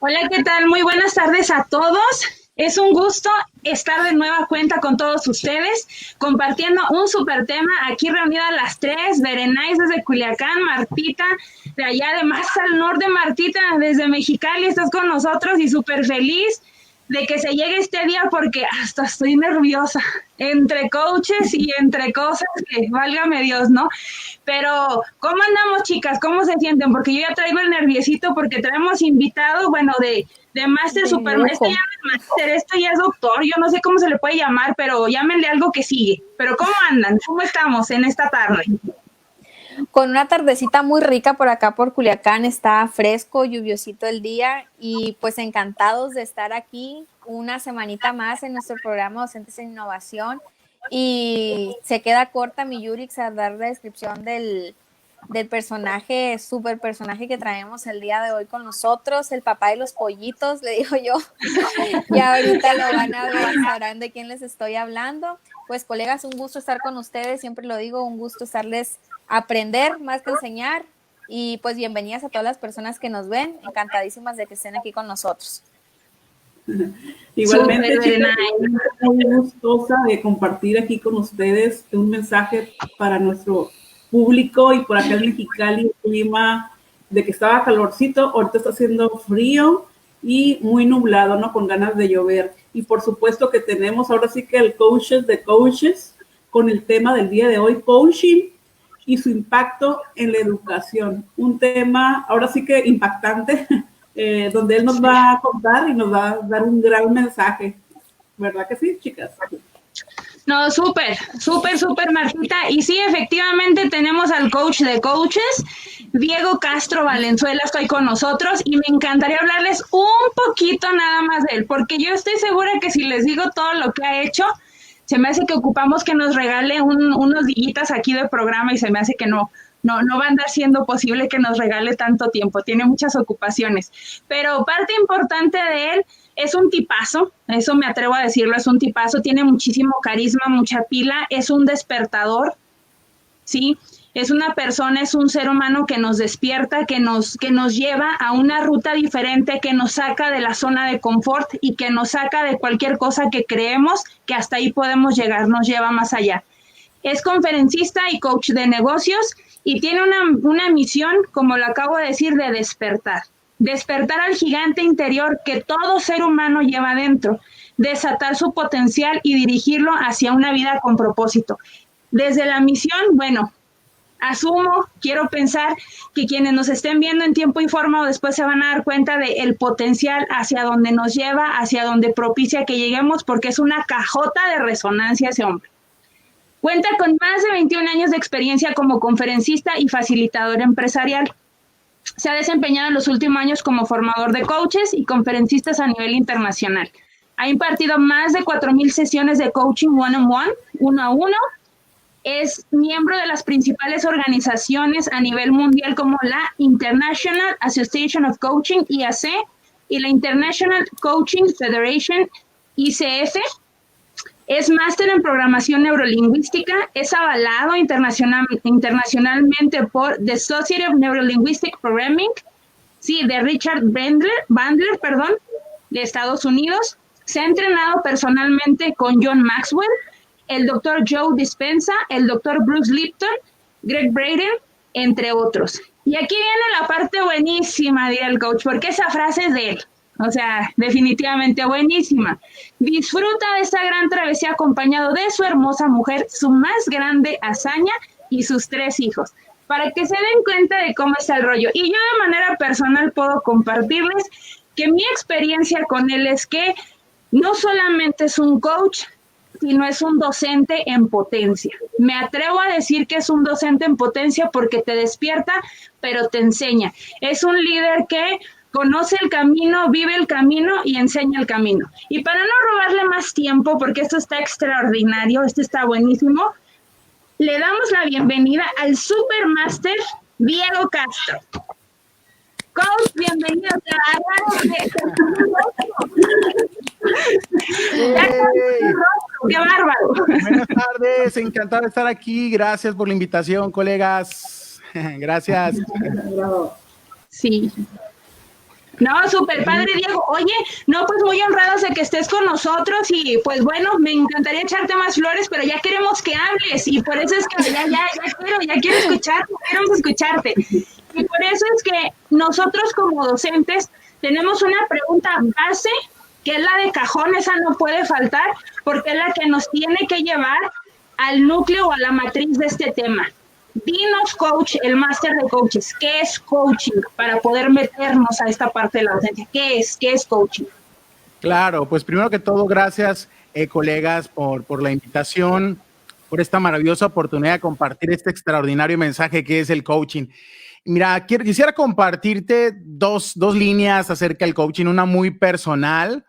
Hola, ¿qué tal? Muy buenas tardes a todos. Es un gusto estar de nueva cuenta con todos ustedes, compartiendo un súper tema. Aquí reunidas las tres, Berenais desde Culiacán, Martita de allá de más al norte, Martita desde Mexicali, estás con nosotros y súper feliz de que se llegue este día porque hasta estoy nerviosa, entre coaches y entre cosas que válgame Dios, ¿no? Pero, ¿cómo andamos, chicas? ¿Cómo se sienten? Porque yo ya traigo el nerviosito porque traemos invitado, bueno, de Máster Super, este ya no es Máster, esto ya es doctor, yo no sé cómo se le puede llamar, pero llámenle algo que sigue. Pero, ¿cómo andan? ¿Cómo estamos en esta tarde? Con una tardecita muy rica por acá por Culiacán, está fresco, lluviosito el día y pues encantados de estar aquí una semanita más en nuestro programa Docentes en Innovación. Y se queda corta mi Yurix a dar la descripción del personaje, súper personaje que traemos el día de hoy con nosotros, el papá de los pollitos, le digo yo. Ya ahorita lo van a ver, sabrán de quién les estoy hablando. Pues colegas, un gusto estar con ustedes, siempre lo digo, un gusto estarles a aprender más que enseñar. Y pues bienvenidas a todas las personas que nos ven, encantadísimas de que estén aquí con nosotros. Igualmente, chicas, muy gustosa de compartir aquí con ustedes un mensaje para nuestro público. Y por acá en Mexicali, el clima de que estaba calorcito, ahorita está haciendo frío y muy nublado, ¿no? Con ganas de llover. Y por supuesto que tenemos ahora sí que el coaches de coaches con el tema del día de hoy, coaching y su impacto en la educación. Un tema ahora sí que impactante, donde él nos va a contar y nos va a dar un gran mensaje. ¿Verdad que sí, chicas? No, súper, Martita. Y sí, efectivamente tenemos al coach de coaches, Diego Castro Valenzuela, estoy con nosotros y me encantaría hablarles un poquito nada más de él, porque yo estoy segura que si les digo todo lo que ha hecho, se me hace que ocupamos que nos regale unos dillitas aquí de programa y se me hace que no va a andar siendo posible que nos regale tanto tiempo, tiene muchas ocupaciones. Pero parte importante de él es un tipazo, eso me atrevo a decirlo, es un tipazo, tiene muchísimo carisma, mucha pila, es un despertador, ¿sí? Es una persona, es un ser humano que nos despierta, que nos lleva a una ruta diferente, que nos saca de la zona de confort y que nos saca de cualquier cosa que creemos que hasta ahí podemos llegar, nos lleva más allá. Es conferencista y coach de negocios y tiene una misión, como lo acabo de decir, de despertar. Despertar al gigante interior que todo ser humano lleva dentro, desatar su potencial y dirigirlo hacia una vida con propósito. Desde la misión, bueno, asumo, quiero pensar que quienes nos estén viendo en tiempo y forma o después se van a dar cuenta del potencial hacia donde nos lleva, hacia donde propicia que lleguemos, porque es una cajota de resonancia ese hombre. Cuenta con más de 21 años de experiencia como conferencista y facilitador empresarial. Se ha desempeñado en los últimos años como formador de coaches y conferencistas a nivel internacional. Ha impartido más de 4,000 sesiones de coaching one-on-one, uno a uno. Es miembro de las principales organizaciones a nivel mundial como la International Association of Coaching, IAC, y la International Coaching Federation, ICF. Es máster en programación neurolingüística, es avalado internacionalmente por The Society of Neurolinguistic Programming, sí, de Richard Bandler, de Estados Unidos. Se ha entrenado personalmente con John Maxwell, el doctor Joe Dispenza, el doctor Bruce Lipton, Greg Braden, entre otros. Y aquí viene la parte buenísima del coach, porque esa frase es de él. O sea, definitivamente buenísima. Disfruta de esta gran travesía acompañado de su hermosa mujer, su más grande hazaña y sus 3 hijos, para que se den cuenta de cómo está el rollo. Y yo de manera personal puedo compartirles que mi experiencia con él es que no solamente es un coach, sino es un docente en potencia. Me atrevo a decir que es un docente en potencia porque te despierta, pero te enseña. Es un líder que conoce el camino, vive el camino y enseña el camino. Y para no robarle más tiempo, porque esto está extraordinario, esto está buenísimo, le damos la bienvenida al Supermaster Diego Castro. Coach, bienvenido. ¡Qué bárbaro! Buenas tardes, encantado de estar aquí. Gracias por la invitación, colegas. Gracias. Sí. No, súper padre, Diego. Oye, no, pues muy honrados de que estés con nosotros y pues bueno, me encantaría echarte más flores, pero ya queremos que hables y por eso es que ya quiero escucharte, queremos escucharte. Y por eso es que nosotros como docentes tenemos una pregunta base, que es la de cajón, esa no puede faltar, porque es la que nos tiene que llevar al núcleo o a la matriz de este tema. Dinos, coach, el máster de coaches, ¿qué es coaching? Para poder meternos a esta parte de la docencia. ¿Qué es coaching? Claro, pues primero que todo, gracias, colegas, por la invitación, por esta maravillosa oportunidad de compartir este extraordinario mensaje que es el coaching. Mira, quisiera compartirte dos líneas acerca del coaching, una muy personal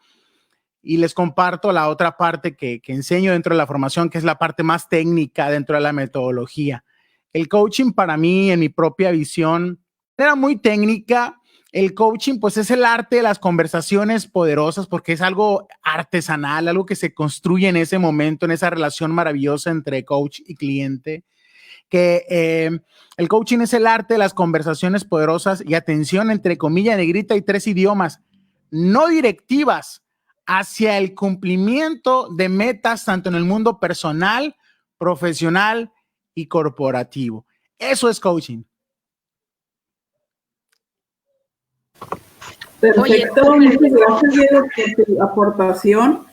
y les comparto la otra parte que enseño dentro de la formación, que es la parte más técnica dentro de la metodología. El coaching para mí, en mi propia visión, era muy técnica. El coaching, pues, es el arte de las conversaciones poderosas porque es algo artesanal, algo que se construye en ese momento, en esa relación maravillosa entre coach y cliente. Que el coaching es el arte de las conversaciones poderosas y atención, entre comillas, negrita y 3 idiomas, no directivas hacia el cumplimiento de metas tanto en el mundo personal, profesional y corporativo. Eso es coaching. Perfecto, oye, muchas gracias, Diego, por tu aportación.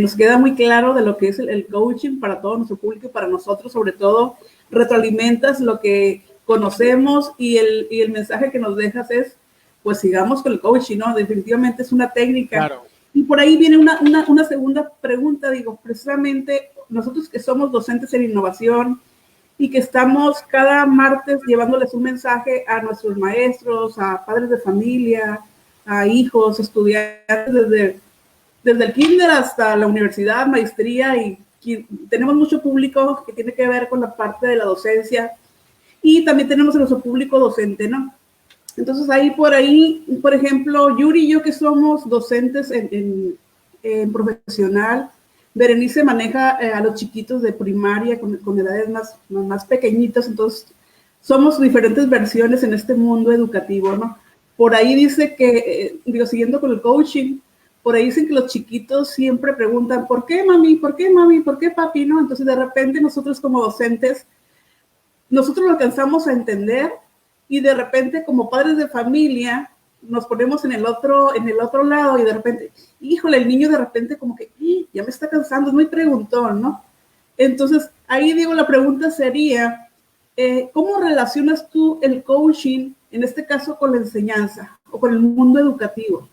Nos queda muy claro de lo que es el coaching para todo nuestro público y para nosotros, sobre todo, retroalimentas lo que conocemos y el mensaje que nos dejas es, pues sigamos con el coaching, ¿no? Definitivamente es una técnica. Claro. Y por ahí viene una segunda pregunta, digo, precisamente nosotros que somos docentes en innovación y que estamos cada martes llevándoles un mensaje a nuestros maestros, a padres de familia, a hijos, estudiantes, desde el kinder hasta la universidad, maestría, y tenemos mucho público que tiene que ver con la parte de la docencia y también tenemos a nuestro público docente, ¿no? Entonces ahí, por ejemplo, Yuri y yo que somos docentes en profesional, Berenice maneja a los chiquitos de primaria con edades más pequeñitas, entonces somos diferentes versiones en este mundo educativo, ¿no? Por ahí dice que, siguiendo con el coaching, por ahí dicen que los chiquitos siempre preguntan, ¿por qué mami? ¿Por qué mami? ¿Por qué papi? ¿No? Entonces de repente nosotros como docentes, nosotros lo alcanzamos a entender y de repente como padres de familia nos ponemos en el otro lado y de repente, híjole, el niño de repente como que ya me está cansando, es muy preguntón, ¿no? Entonces ahí digo, la pregunta sería, ¿cómo relacionas tú el coaching, en este caso con la enseñanza o con el mundo educativo?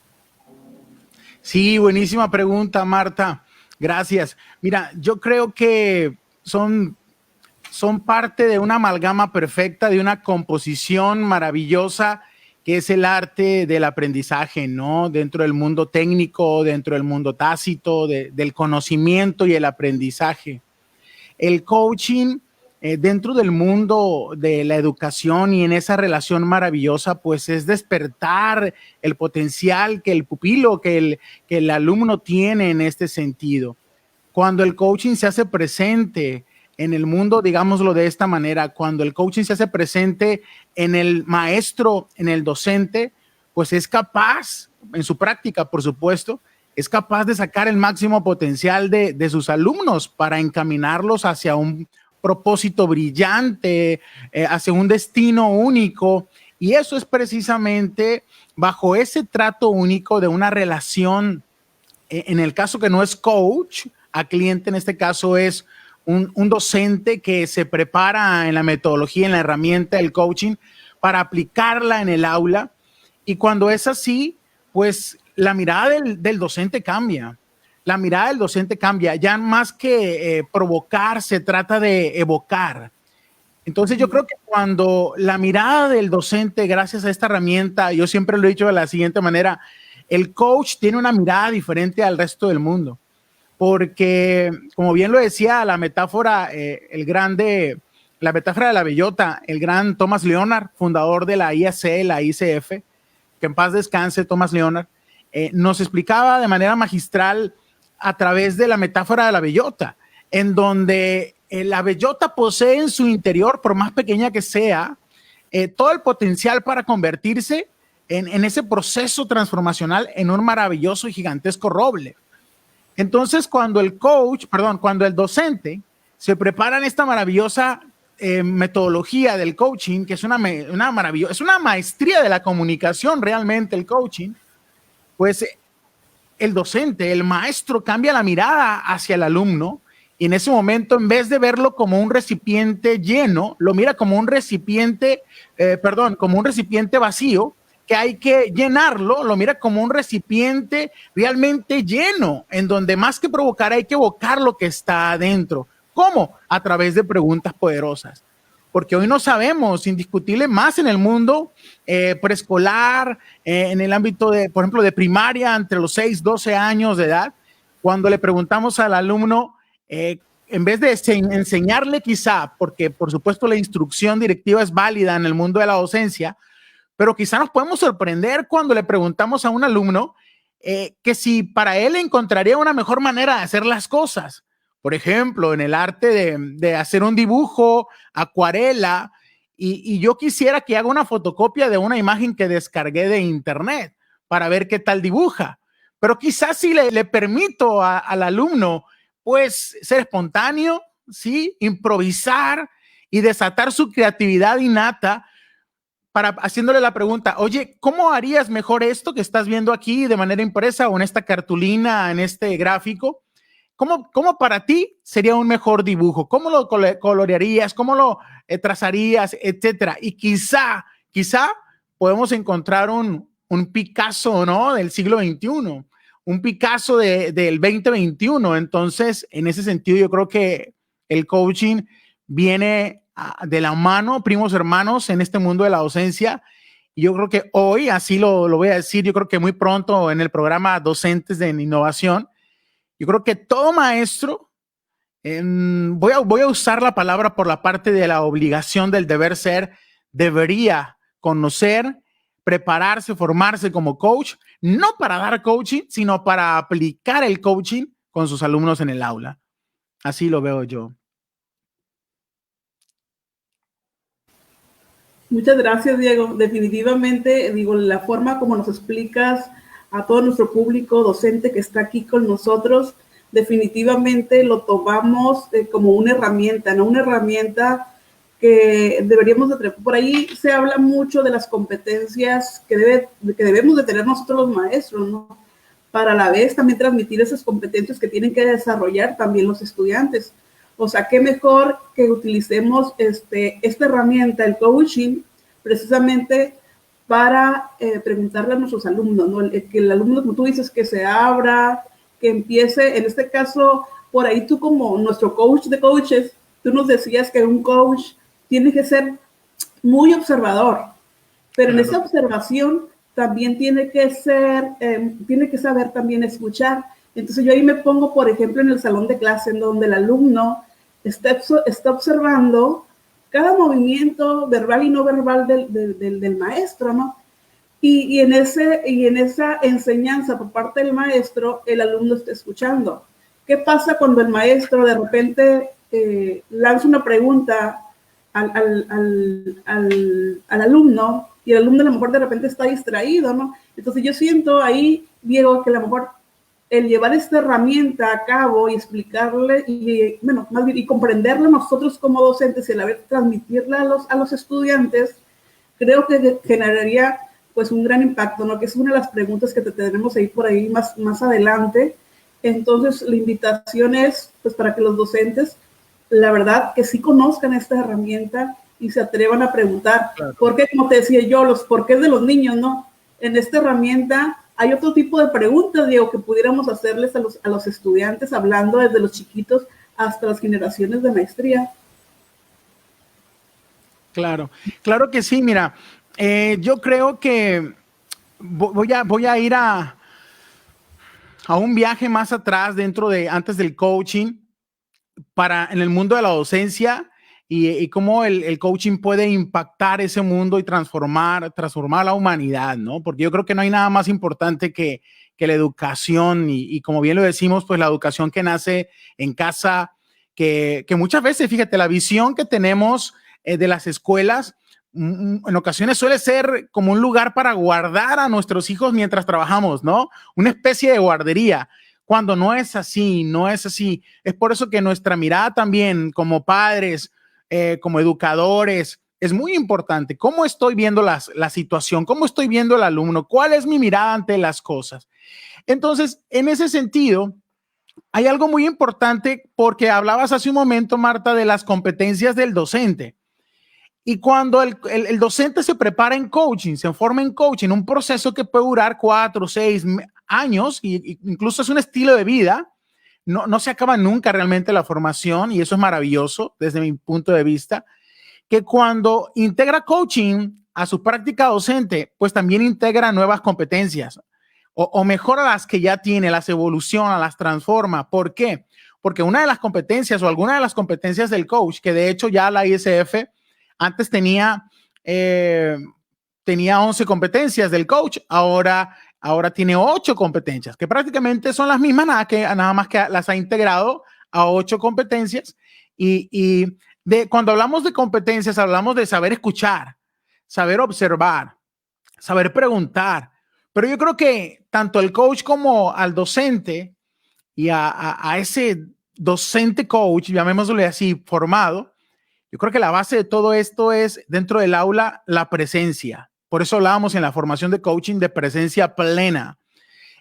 Sí, buenísima pregunta, Marta. Gracias. Mira, yo creo que son parte de una amalgama perfecta, de una composición maravillosa que es el arte del aprendizaje, ¿no? Dentro del mundo técnico, dentro del mundo tácito, del conocimiento y el aprendizaje. El coaching, dentro del mundo de la educación y en esa relación maravillosa, pues es despertar el potencial que el pupilo, que el alumno tiene en este sentido. Cuando el coaching se hace presente en el mundo, digámoslo de esta manera, cuando el coaching se hace presente en el maestro, en el docente, pues es capaz, en su práctica, por supuesto, es capaz de sacar el máximo potencial de sus alumnos para encaminarlos hacia un propósito brillante, hacia un destino único. Y eso es precisamente bajo ese trato único de una relación, en el caso que no es coach a cliente, en este caso es un docente que se prepara en la metodología, en la herramienta del coaching para aplicarla en el aula. Y cuando es así, pues la mirada del docente cambia. La mirada del docente cambia. Ya más que provocar, se trata de evocar. Entonces yo creo que cuando la mirada del docente, gracias a esta herramienta, yo siempre lo he dicho de la siguiente manera, el coach tiene una mirada diferente al resto del mundo. Porque, como bien lo decía la metáfora, la metáfora de la bellota, el gran Thomas Leonard, fundador de la IAC, la ICF, que en paz descanse Thomas Leonard, nos explicaba de manera magistral a través de la metáfora de la bellota, en donde la bellota posee en su interior, por más pequeña que sea, todo el potencial para convertirse en ese proceso transformacional en un maravilloso y gigantesco roble. Entonces, cuando el docente se prepara en esta maravillosa metodología del coaching, que es una maestría de la comunicación realmente el coaching, pues el docente, el maestro cambia la mirada hacia el alumno y en ese momento, en vez de verlo como un recipiente lleno, lo mira como un recipiente, como un recipiente vacío que hay que llenarlo, lo mira como un recipiente realmente lleno, en donde más que provocar hay que evocar lo que está adentro. ¿Cómo? A través de preguntas poderosas. Porque hoy no sabemos, indiscutible, más en el mundo preescolar, en el ámbito de, por ejemplo, de primaria, entre los 6, 12 años de edad, cuando le preguntamos al alumno, en vez de enseñarle quizá, porque por supuesto la instrucción directiva es válida en el mundo de la docencia, pero quizá nos podemos sorprender cuando le preguntamos a un alumno que si para él encontraría una mejor manera de hacer las cosas. Por ejemplo, en el arte de hacer un dibujo, acuarela, y yo quisiera que haga una fotocopia de una imagen que descargué de internet para ver qué tal dibuja. Pero quizás si le permito al alumno, pues, ser espontáneo, ¿sí? Improvisar y desatar su creatividad innata, haciéndole la pregunta, oye, ¿cómo harías mejor esto que estás viendo aquí de manera impresa o en esta cartulina, en este gráfico? ¿Cómo para ti sería un mejor dibujo? ¿Cómo lo colorearías? ¿Cómo lo trazarías? Etcétera. Y quizá podemos encontrar un Picasso, ¿no? Del siglo XXI, un Picasso del 2021. Entonces, en ese sentido, yo creo que el coaching viene de la mano, primos hermanos, en este mundo de la docencia. Y yo creo que hoy, así lo voy a decir, yo creo que muy pronto en el programa Docentes de Innovación, yo creo que todo maestro, voy a usar la palabra por la parte de la obligación del deber ser, debería conocer, prepararse, formarse como coach, no para dar coaching, sino para aplicar el coaching con sus alumnos en el aula. Así lo veo yo. Muchas gracias, Diego. Definitivamente, digo, la forma como nos explicas a todo nuestro público docente que está aquí con nosotros, definitivamente lo tomamos como una herramienta, ¿no? Una herramienta que deberíamos de tener. Por ahí se habla mucho de las competencias que debemos de tener nosotros los maestros, ¿no? Para a la vez también transmitir esas competencias que tienen que desarrollar también los estudiantes. O sea, qué mejor que utilicemos esta herramienta, el coaching, precisamente para preguntarle a nuestros alumnos, ¿no? Que el alumno, como tú dices, que se abra, que empiece, en este caso, por ahí tú como nuestro coach de coaches, tú nos decías que un coach tiene que ser muy observador, pero en esa observación también tiene que saber también escuchar. Entonces yo ahí me pongo, por ejemplo, en el salón de clase, en donde el alumno está observando cada movimiento verbal y no verbal del maestro, ¿no? Y en esa enseñanza por parte del maestro, el alumno está escuchando. ¿Qué pasa cuando el maestro de repente lanza una pregunta al alumno y el alumno a lo mejor de repente está distraído, ¿no? Entonces yo siento ahí, Diego, que a lo mejor el llevar esta herramienta a cabo y explicarle y, bueno, más bien, y comprenderla nosotros como docentes y a la vez transmitirla a los estudiantes, creo que generaría pues un gran impacto, ¿no? Que es una de las preguntas que te tenemos ahí por ahí más adelante. Entonces la invitación es pues para que los docentes, la verdad, que sí conozcan esta herramienta y se atrevan a preguntar. Claro. Porque, como te decía yo, los porqués de los niños, ¿no? En esta herramienta hay otro tipo de preguntas, Diego, que pudiéramos hacerles a los estudiantes, hablando desde los chiquitos hasta las generaciones de maestría. Claro, claro que sí. Mira, yo creo que voy a ir a un viaje más atrás antes del coaching, en el mundo de la docencia y cómo el coaching puede impactar ese mundo y transformar la humanidad, ¿no? Porque yo creo que no hay nada más importante que la educación y como bien lo decimos, pues la educación que nace en casa, que muchas veces, fíjate, la visión que tenemos de las escuelas, en ocasiones suele ser como un lugar para guardar a nuestros hijos mientras trabajamos, ¿no? Una especie de guardería, cuando no es así, no es así. Es por eso que nuestra mirada también como padres, como educadores, es muy importante. ¿Cómo estoy viendo la situación? ¿Cómo estoy viendo al alumno? ¿Cuál es mi mirada ante las cosas? Entonces, en ese sentido, hay algo muy importante porque hablabas hace un momento, Marta, de las competencias del docente. Y cuando el docente se prepara en coaching, se forma en coaching, un proceso que puede durar 4 o 6 años, y incluso es un estilo de vida, no se acaba nunca realmente la formación, y eso es maravilloso desde mi punto de vista, que cuando integra coaching a su práctica docente, pues también integra nuevas competencias, o mejora las que ya tiene, las evoluciona, las transforma. ¿Por qué? Porque una de las competencias o alguna de las competencias del coach, que de hecho ya la ISF antes tenía 11 competencias del coach, ahora tiene 8 competencias, que prácticamente son las mismas, nada más que las ha integrado a 8 competencias. Y cuando hablamos de competencias, hablamos de saber escuchar, saber observar, saber preguntar. Pero yo creo que tanto el coach como al docente y a ese docente coach, llamémosle así, formado, yo creo que la base de todo esto es dentro del aula la presencia. Por eso hablábamos en la formación de coaching de presencia plena.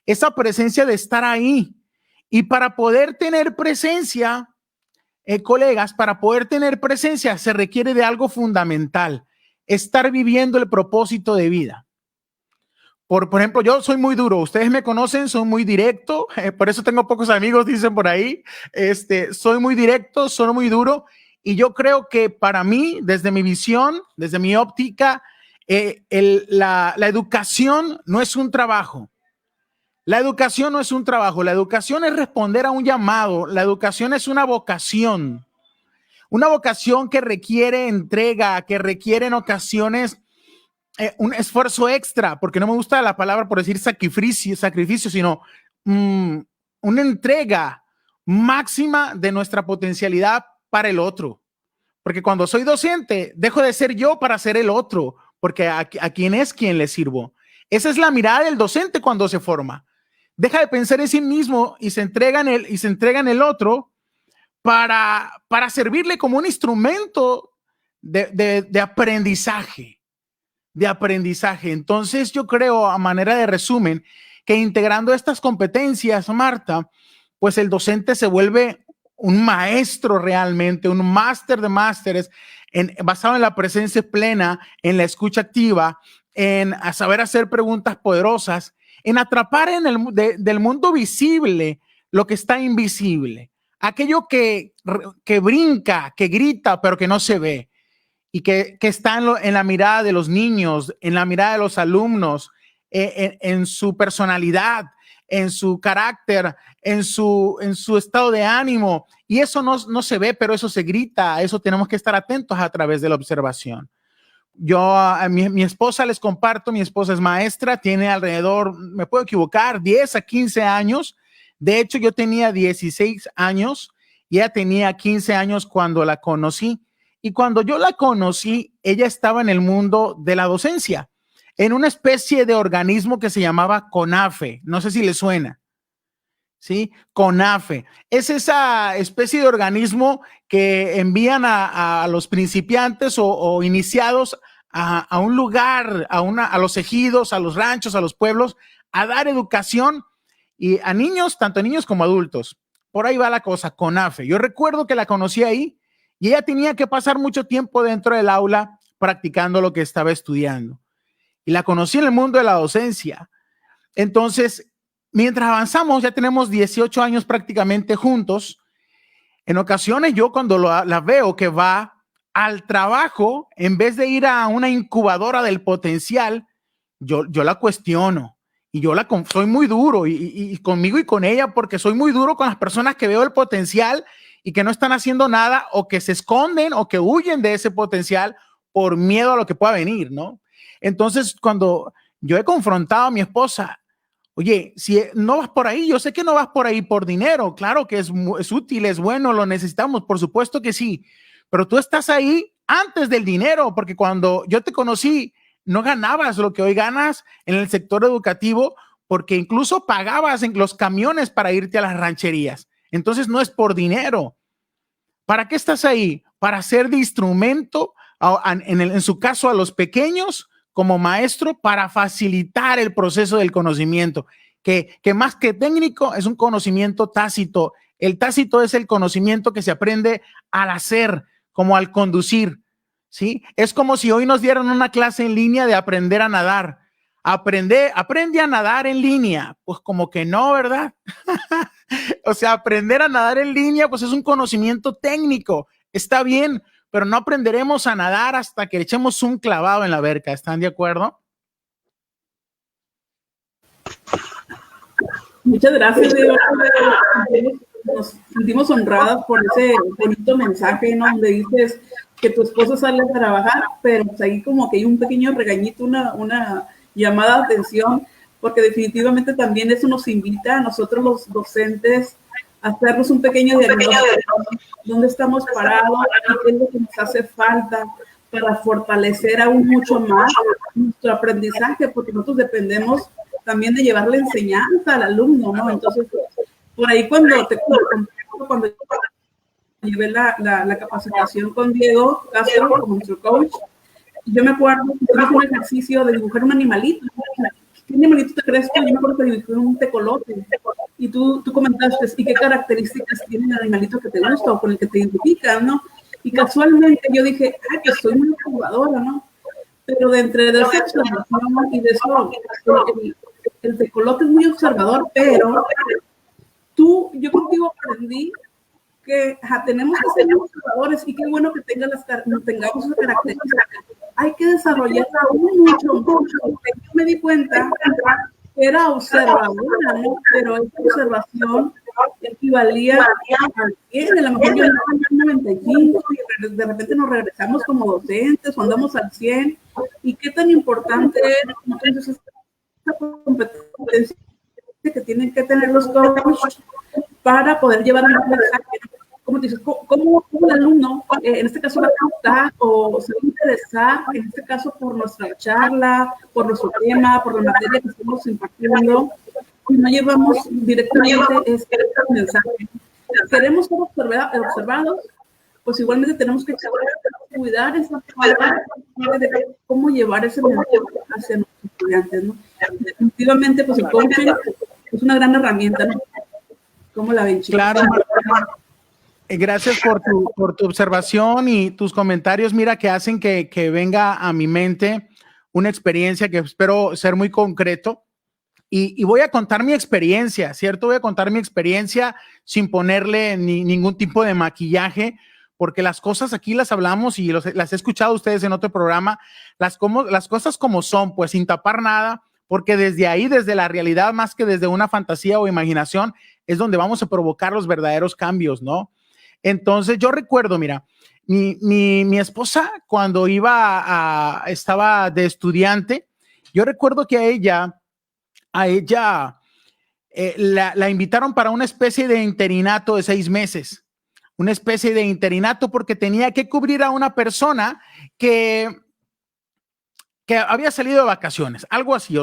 Esa presencia de estar ahí. Y para poder tener presencia, colegas, para poder tener presencia se requiere de algo fundamental. Estar viviendo el propósito de vida. Por ejemplo, yo soy muy duro. Ustedes me conocen, soy muy directo. Por eso tengo pocos amigos, dicen por ahí. Soy muy directo, soy muy duro. Y yo creo que para mí, desde mi visión, desde mi óptica, la educación no es un trabajo. La educación no es un trabajo. La educación es responder a un llamado. La educación es una vocación. Una vocación que requiere entrega, que requiere en ocasiones un esfuerzo extra, porque no me gusta la palabra por decir sacrificio, sino una entrega máxima de nuestra potencialidad para el otro. Porque cuando soy docente, dejo de ser yo para ser el otro, porque a quién es quien le sirvo. Esa es la mirada del docente cuando se forma. Deja de pensar en sí mismo y se entrega en el otro para servirle como un instrumento de aprendizaje. Entonces yo creo, a manera de resumen, que integrando estas competencias, Marta, pues el docente se vuelve un maestro realmente, un máster de másteres, basado en la presencia plena, en la escucha activa, en saber hacer preguntas poderosas, en atrapar del mundo visible lo que está invisible, aquello que brinca, que grita, pero que no se ve, y que está en la mirada de los niños, en la mirada de los alumnos, en su personalidad, en su carácter, en su estado de ánimo. Y eso no se ve, pero eso se grita. A eso tenemos que estar atentos a través de la observación. Mi esposa, les comparto, mi esposa es maestra, tiene alrededor, me puedo equivocar, 10 a 15 años. De hecho, yo tenía 16 años y ella tenía 15 años cuando la conocí. Y cuando yo la conocí, ella estaba en el mundo de la docencia, en una especie de organismo que se llamaba CONAFE. No sé si le suena. ¿Sí? CONAFE. Es esa especie de organismo que envían a los principiantes o iniciados a un lugar, a los ejidos, a los ranchos, a los pueblos, a dar educación y a niños, tanto niños como adultos. Por ahí va la cosa, CONAFE. Yo recuerdo que la conocí ahí. Y ella tenía que pasar mucho tiempo dentro del aula practicando lo que estaba estudiando. Y la conocí en el mundo de la docencia. Entonces, mientras avanzamos, ya tenemos 18 años prácticamente juntos. En ocasiones yo cuando la veo que va al trabajo, en vez de ir a una incubadora del potencial, yo la cuestiono. Y soy muy duro y conmigo y con ella, porque soy muy duro con las personas que veo el potencial y que no están haciendo nada o que se esconden o que huyen de ese potencial por miedo a lo que pueda venir, ¿no? Entonces, cuando yo he confrontado a mi esposa, oye, si no vas por ahí, yo sé que no vas por ahí por dinero, claro que es útil, es bueno, lo necesitamos, por supuesto que sí, pero tú estás ahí antes del dinero, porque cuando yo te conocí, no ganabas lo que hoy ganas en el sector educativo, porque incluso pagabas en los camiones para irte a las rancherías. Entonces no es por dinero. ¿Para qué estás ahí? Para ser de instrumento, en su caso a los pequeños, como maestro, para facilitar el proceso del conocimiento, que más que técnico es un conocimiento tácito. El tácito es el conocimiento que se aprende al hacer, como al conducir, ¿sí? Es como si hoy nos dieran una clase en línea de aprender a nadar. Aprende a nadar en línea. Pues como que no, ¿verdad? O sea, aprender a nadar en línea, pues es un conocimiento técnico. Está bien, pero no aprenderemos a nadar hasta que echemos un clavado en la alberca. ¿Están de acuerdo? Muchas gracias, Diego. Nos sentimos honradas por ese bonito mensaje, ¿no? Donde dices que tu esposo sale a trabajar, pero pues ahí como que hay un pequeño regañito, una llamada de atención, porque definitivamente también eso nos invita a nosotros los docentes a hacernos un pequeño diagnóstico, dónde estamos parados, qué es lo que nos hace falta para fortalecer aún mucho más nuestro aprendizaje, porque nosotros dependemos también de llevar la enseñanza al alumno, ¿no? Entonces, por ahí cuando llevé la capacitación con Diego Castro, como nuestro coach, yo me acuerdo que hicimos un ejercicio de dibujar un animalito. ¿Qué animalito te crees tú? Yo me acuerdo que dibujé un tecolote. Y tú comentaste, ¿y qué características tiene el animalito que te gusta o con el que te identificas, no? Y casualmente yo dije, ay, que soy muy jugadora, ¿no? Pero de entre de esa observación y de eso, el tecolote es muy observador, pero yo contigo aprendí que tenemos que ser observadores y qué bueno que tengamos esas características. Hay que desarrollar aún mucho. Yo me di cuenta que era observadora, ¿no? Pero esa observación equivalía al 100, a lo mejor yo andaba en 95 y de repente nos regresamos como docentes o andamos al 100. ¿Y qué tan importante es entonces esta competencia que tienen que tener los coaches para poder llevar un mensaje? Como te dices, ¿cómo el alumno, en este caso, va a gustar o se va a interesar, en este caso, por nuestra charla, por nuestro tema, por la materia que estamos impartiendo, y no llevamos directamente este mensaje? Queremos ser observados, pues igualmente tenemos que cuidar esa parte de cómo llevar ese mensaje hacia nuestros estudiantes, ¿no? Definitivamente, pues el coaching es una gran herramienta, ¿no? ¿Cómo la ven, chicos? Claro, gracias por tu observación y tus comentarios, mira, que hacen que venga a mi mente una experiencia que espero ser muy concreto. Y voy a contar mi experiencia, ¿cierto? Voy a contar mi experiencia sin ponerle ningún tipo de maquillaje, porque las cosas aquí las hablamos y las he escuchado a ustedes en otro programa, las cosas como son, pues sin tapar nada, porque desde ahí, desde la realidad, más que desde una fantasía o imaginación, es donde vamos a provocar los verdaderos cambios, ¿no? Entonces yo recuerdo, mira, mi esposa cuando estaba de estudiante, yo recuerdo que a ella la invitaron para una especie de interinato de 6 meses, una especie de interinato porque tenía que cubrir a una persona que había salido de vacaciones, algo así,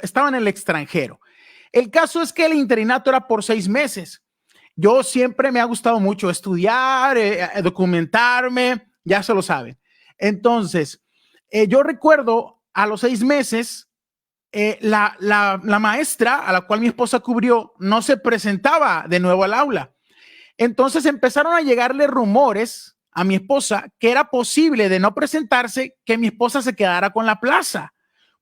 estaba en el extranjero. El caso es que el interinato era por 6 meses. Yo siempre me ha gustado mucho estudiar, documentarme, ya se lo saben. Entonces, yo recuerdo a los 6 meses, la maestra a la cual mi esposa cubrió no se presentaba de nuevo al aula. Entonces empezaron a llegarle rumores a mi esposa que era posible, de no presentarse, que mi esposa se quedara con la plaza,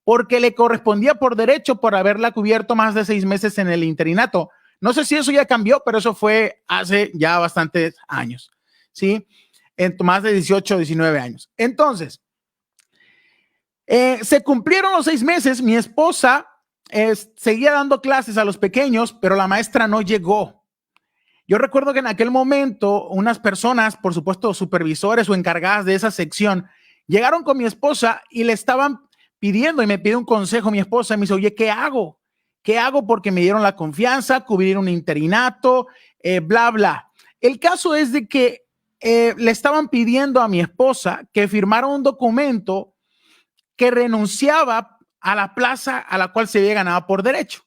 porque le correspondía por derecho por haberla cubierto más de 6 meses en el interinato. No sé si eso ya cambió, pero eso fue hace ya bastantes años, ¿sí? En más de 18 o 19 años. Entonces, se cumplieron los 6 meses, mi esposa seguía dando clases a los pequeños, pero la maestra no llegó. Yo recuerdo que en aquel momento unas personas, por supuesto supervisores o encargadas de esa sección, llegaron con mi esposa y le estaban pidiendo, y me pidió un consejo mi esposa, y me dice, oye, ¿qué hago? ¿Qué hago? Porque me dieron la confianza, cubrir un interinato, bla, bla. El caso es de que le estaban pidiendo a mi esposa que firmara un documento que renunciaba a la plaza a la cual se había ganado por derecho.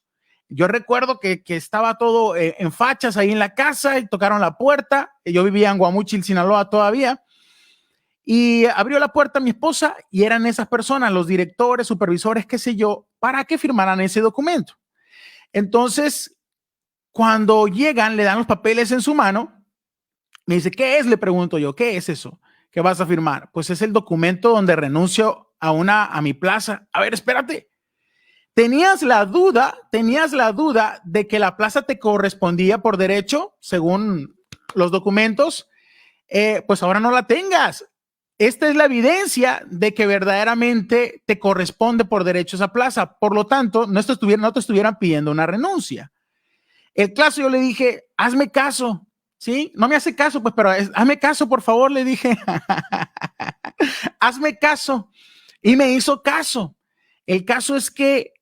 Yo recuerdo que estaba todo en fachas ahí en la casa y tocaron la puerta. Yo vivía en Guamúchil, Sinaloa todavía. Y abrió la puerta mi esposa y eran esas personas, los directores, supervisores, qué sé yo, para que firmaran ese documento. Entonces, cuando llegan, le dan los papeles en su mano. Me dice, ¿qué es? Le pregunto yo, ¿qué es eso que vas a firmar? Pues es el documento donde renuncio a mi plaza. A ver, espérate. ¿Tenías la duda de que la plaza te correspondía por derecho, según los documentos? Pues ahora no la tengas. Esta es la evidencia de que verdaderamente te corresponde por derecho esa plaza. Por lo tanto, no te estuvieran pidiendo una renuncia. El caso, yo le dije, hazme caso, ¿sí? No me hace caso, pues, pero hazme caso, por favor, le dije. Hazme caso. Y me hizo caso. El caso es que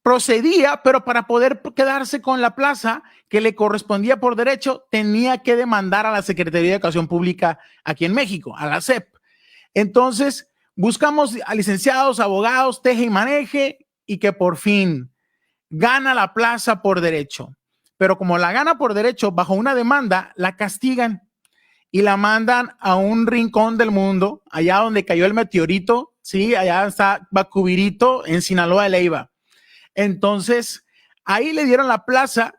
procedía, pero para poder quedarse con la plaza que le correspondía por derecho, tenía que demandar a la Secretaría de Educación Pública aquí en México, a la SEP. Entonces, buscamos a licenciados, abogados, teje y maneje, y que por fin gana la plaza por derecho. Pero como la gana por derecho bajo una demanda, la castigan y la mandan a un rincón del mundo, allá donde cayó el meteorito, sí, allá está Bacubirito, en Sinaloa de Leiva. Entonces, ahí le dieron la plaza.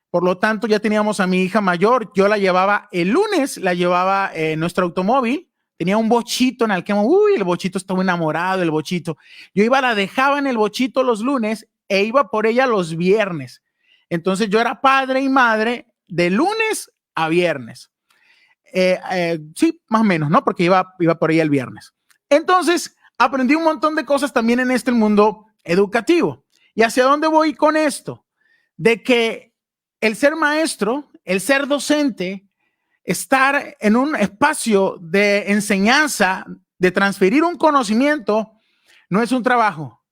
Por lo tanto, ya teníamos a mi hija mayor. Yo la llevaba el lunes, la llevaba en nuestro automóvil. Tenía un bochito en el que, el bochito estaba enamorado, el bochito. Yo la dejaba en el bochito los lunes e iba por ella los viernes. Entonces, yo era padre y madre de lunes a viernes. Sí, más o menos, ¿no? Porque iba por ella el viernes. Entonces, aprendí un montón de cosas también en este mundo educativo. ¿Y hacia dónde voy con esto? De que el ser maestro, el ser docente, estar en un espacio de enseñanza, de transferir un conocimiento, no es un trabajo,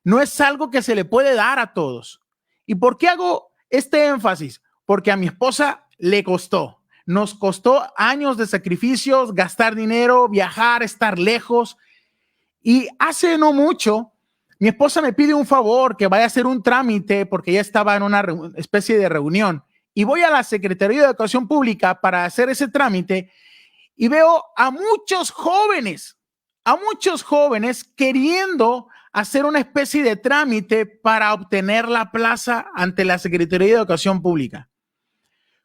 no es algo que se le puede dar a todos. ¿Y por qué hago este énfasis? Porque a mi esposa le costó, nos costó años de sacrificios, gastar dinero, viajar, estar lejos. Y hace no mucho, mi esposa me pide un favor, que vaya a hacer un trámite porque ella estaba en una especie de reunión. Y voy a la Secretaría de Educación Pública para hacer ese trámite y veo a muchos jóvenes queriendo hacer una especie de trámite para obtener la plaza ante la Secretaría de Educación Pública.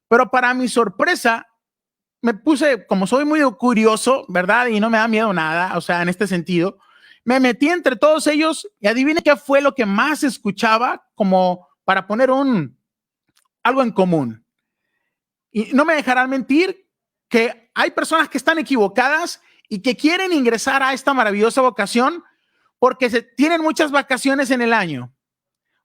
Pero para mi sorpresa, me puse, como soy muy curioso, ¿verdad? Y no me da miedo nada, o sea, en este sentido, me metí entre todos ellos y adivine qué fue lo que más escuchaba como para poner algo en común. Y no me dejarán mentir que hay personas que están equivocadas y que quieren ingresar a esta maravillosa vocación porque tienen muchas vacaciones en el año,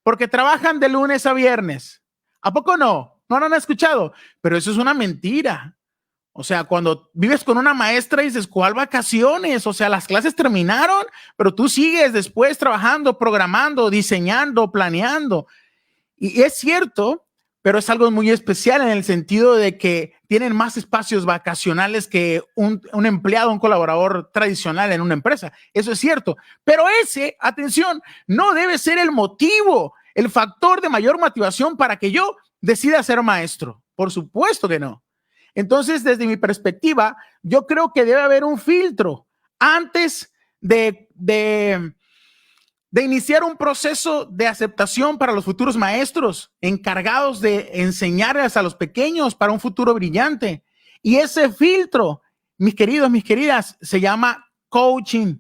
porque trabajan de lunes a viernes. ¿A poco no? No lo han escuchado, pero eso es una mentira. O sea, cuando vives con una maestra y dices, ¿cuál vacaciones? O sea, las clases terminaron, pero tú sigues después trabajando, programando, diseñando, planeando. Y es cierto, pero es algo muy especial en el sentido de que tienen más espacios vacacionales que un empleado, un colaborador tradicional en una empresa. Eso es cierto. Pero atención, no debe ser el motivo, el factor de mayor motivación para que yo decida ser maestro. Por supuesto que no. Entonces, desde mi perspectiva, yo creo que debe haber un filtro antes de iniciar un proceso de aceptación para los futuros maestros encargados de enseñarles a los pequeños para un futuro brillante. Y ese filtro, mis queridos, mis queridas, se llama coaching.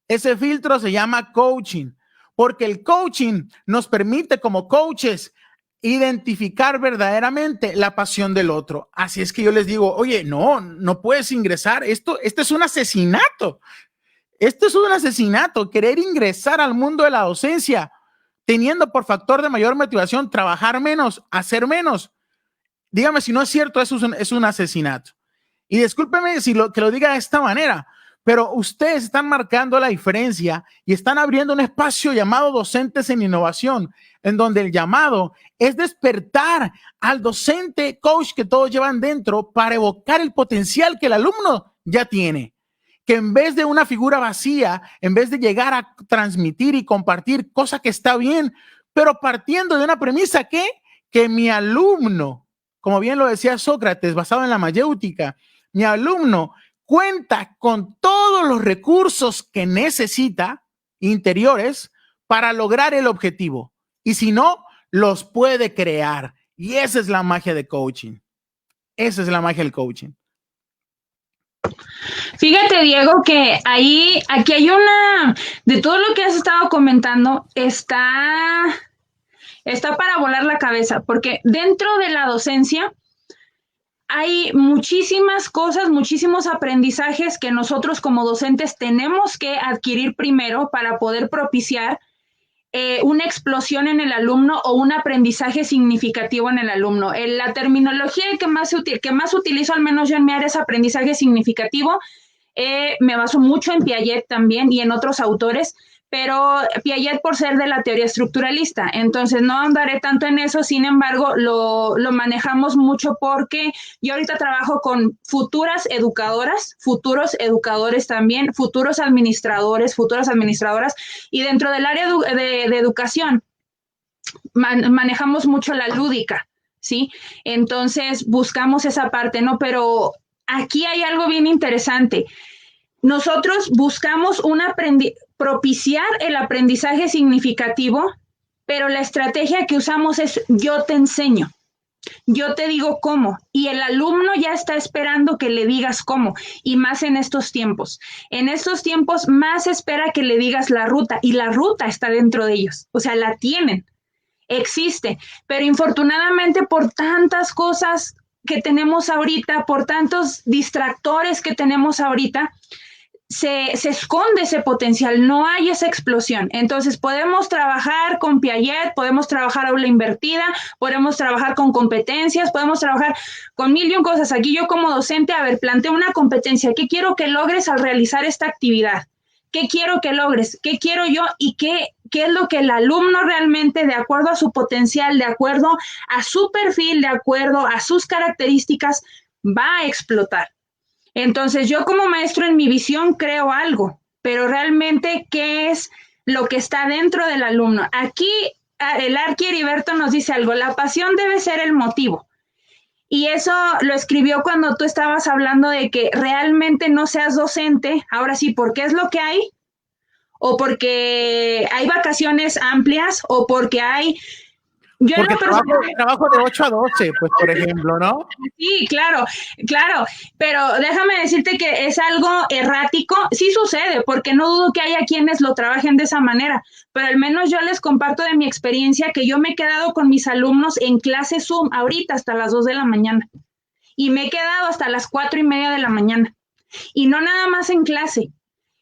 Ese filtro se llama coaching, porque el coaching nos permite como coaches identificar verdaderamente la pasión del otro. Así es que yo les digo, oye, no puedes ingresar. Esto es un asesinato. Esto es un asesinato, querer ingresar al mundo de la docencia, teniendo por factor de mayor motivación trabajar menos, hacer menos. Dígame si no es cierto, eso es un asesinato. Y discúlpeme que lo diga de esta manera, pero ustedes están marcando la diferencia y están abriendo un espacio llamado Docentes en Innovación, en donde el llamado es despertar al docente coach que todos llevan dentro para evocar el potencial que el alumno ya tiene. Que en vez de una figura vacía, en vez de llegar a transmitir y compartir, cosa que está bien, pero partiendo de una premisa que mi alumno, como bien lo decía Sócrates, basado en la mayéutica, mi alumno cuenta con todos los recursos que necesita, interiores, para lograr el objetivo. Y si no, los puede crear. Y esa es la magia de coaching. Esa es la magia del coaching. Fíjate, Diego, que aquí hay de todo lo que has estado comentando, está para volar la cabeza, porque dentro de la docencia hay muchísimas cosas, muchísimos aprendizajes que nosotros como docentes tenemos que adquirir primero para poder propiciar una explosión en el alumno o un aprendizaje significativo en el alumno. La terminología que más utilizo, al menos yo en mi área, es aprendizaje significativo. Me baso mucho en Piaget también y en otros autores, pero Piaget por ser de la teoría estructuralista, entonces no andaré tanto en eso. Sin embargo, lo manejamos mucho porque yo ahorita trabajo con futuras educadoras, futuros educadores también, futuros administradores, futuras administradoras, y dentro del área de educación manejamos mucho la lúdica, ¿sí? Entonces buscamos esa parte, ¿no? Pero aquí hay algo bien interesante. Nosotros buscamos propiciar el aprendizaje significativo, pero la estrategia que usamos es yo te enseño, yo te digo cómo, y el alumno ya está esperando que le digas cómo, y más en estos tiempos. En estos tiempos más espera que le digas la ruta, y la ruta está dentro de ellos, o sea, la tienen, existe, pero infortunadamente por tantas cosas que tenemos ahorita, por tantos distractores que tenemos ahorita, se esconde ese potencial, no hay esa explosión. Entonces podemos trabajar con Piaget, podemos trabajar aula invertida, podemos trabajar con competencias, podemos trabajar con mil y un cosas. Aquí yo como docente, planteo una competencia. ¿Qué quiero que logres al realizar esta actividad? ¿Qué quiero que logres? ¿Qué quiero yo? ¿Y qué es lo que el alumno realmente, de acuerdo a su potencial, de acuerdo a su perfil, de acuerdo a sus características, va a explotar? Entonces, yo como maestro en mi visión creo algo, pero realmente, ¿qué es lo que está dentro del alumno? Aquí el Arqui Heriberto nos dice algo: la pasión debe ser el motivo. Y eso lo escribió cuando tú estabas hablando de que realmente no seas docente, ahora sí, porque es lo que hay, o porque hay vacaciones amplias, o porque hay... Porque trabajo de 8 a 12, pues, por ejemplo, ¿no? Sí, claro, pero déjame decirte que es algo errático. Sí sucede, porque no dudo que haya quienes lo trabajen de esa manera, pero al menos yo les comparto de mi experiencia que yo me he quedado con mis alumnos en clase Zoom ahorita hasta las 2 de la mañana, y me he quedado hasta las 4:30 de la mañana, y no nada más en clase.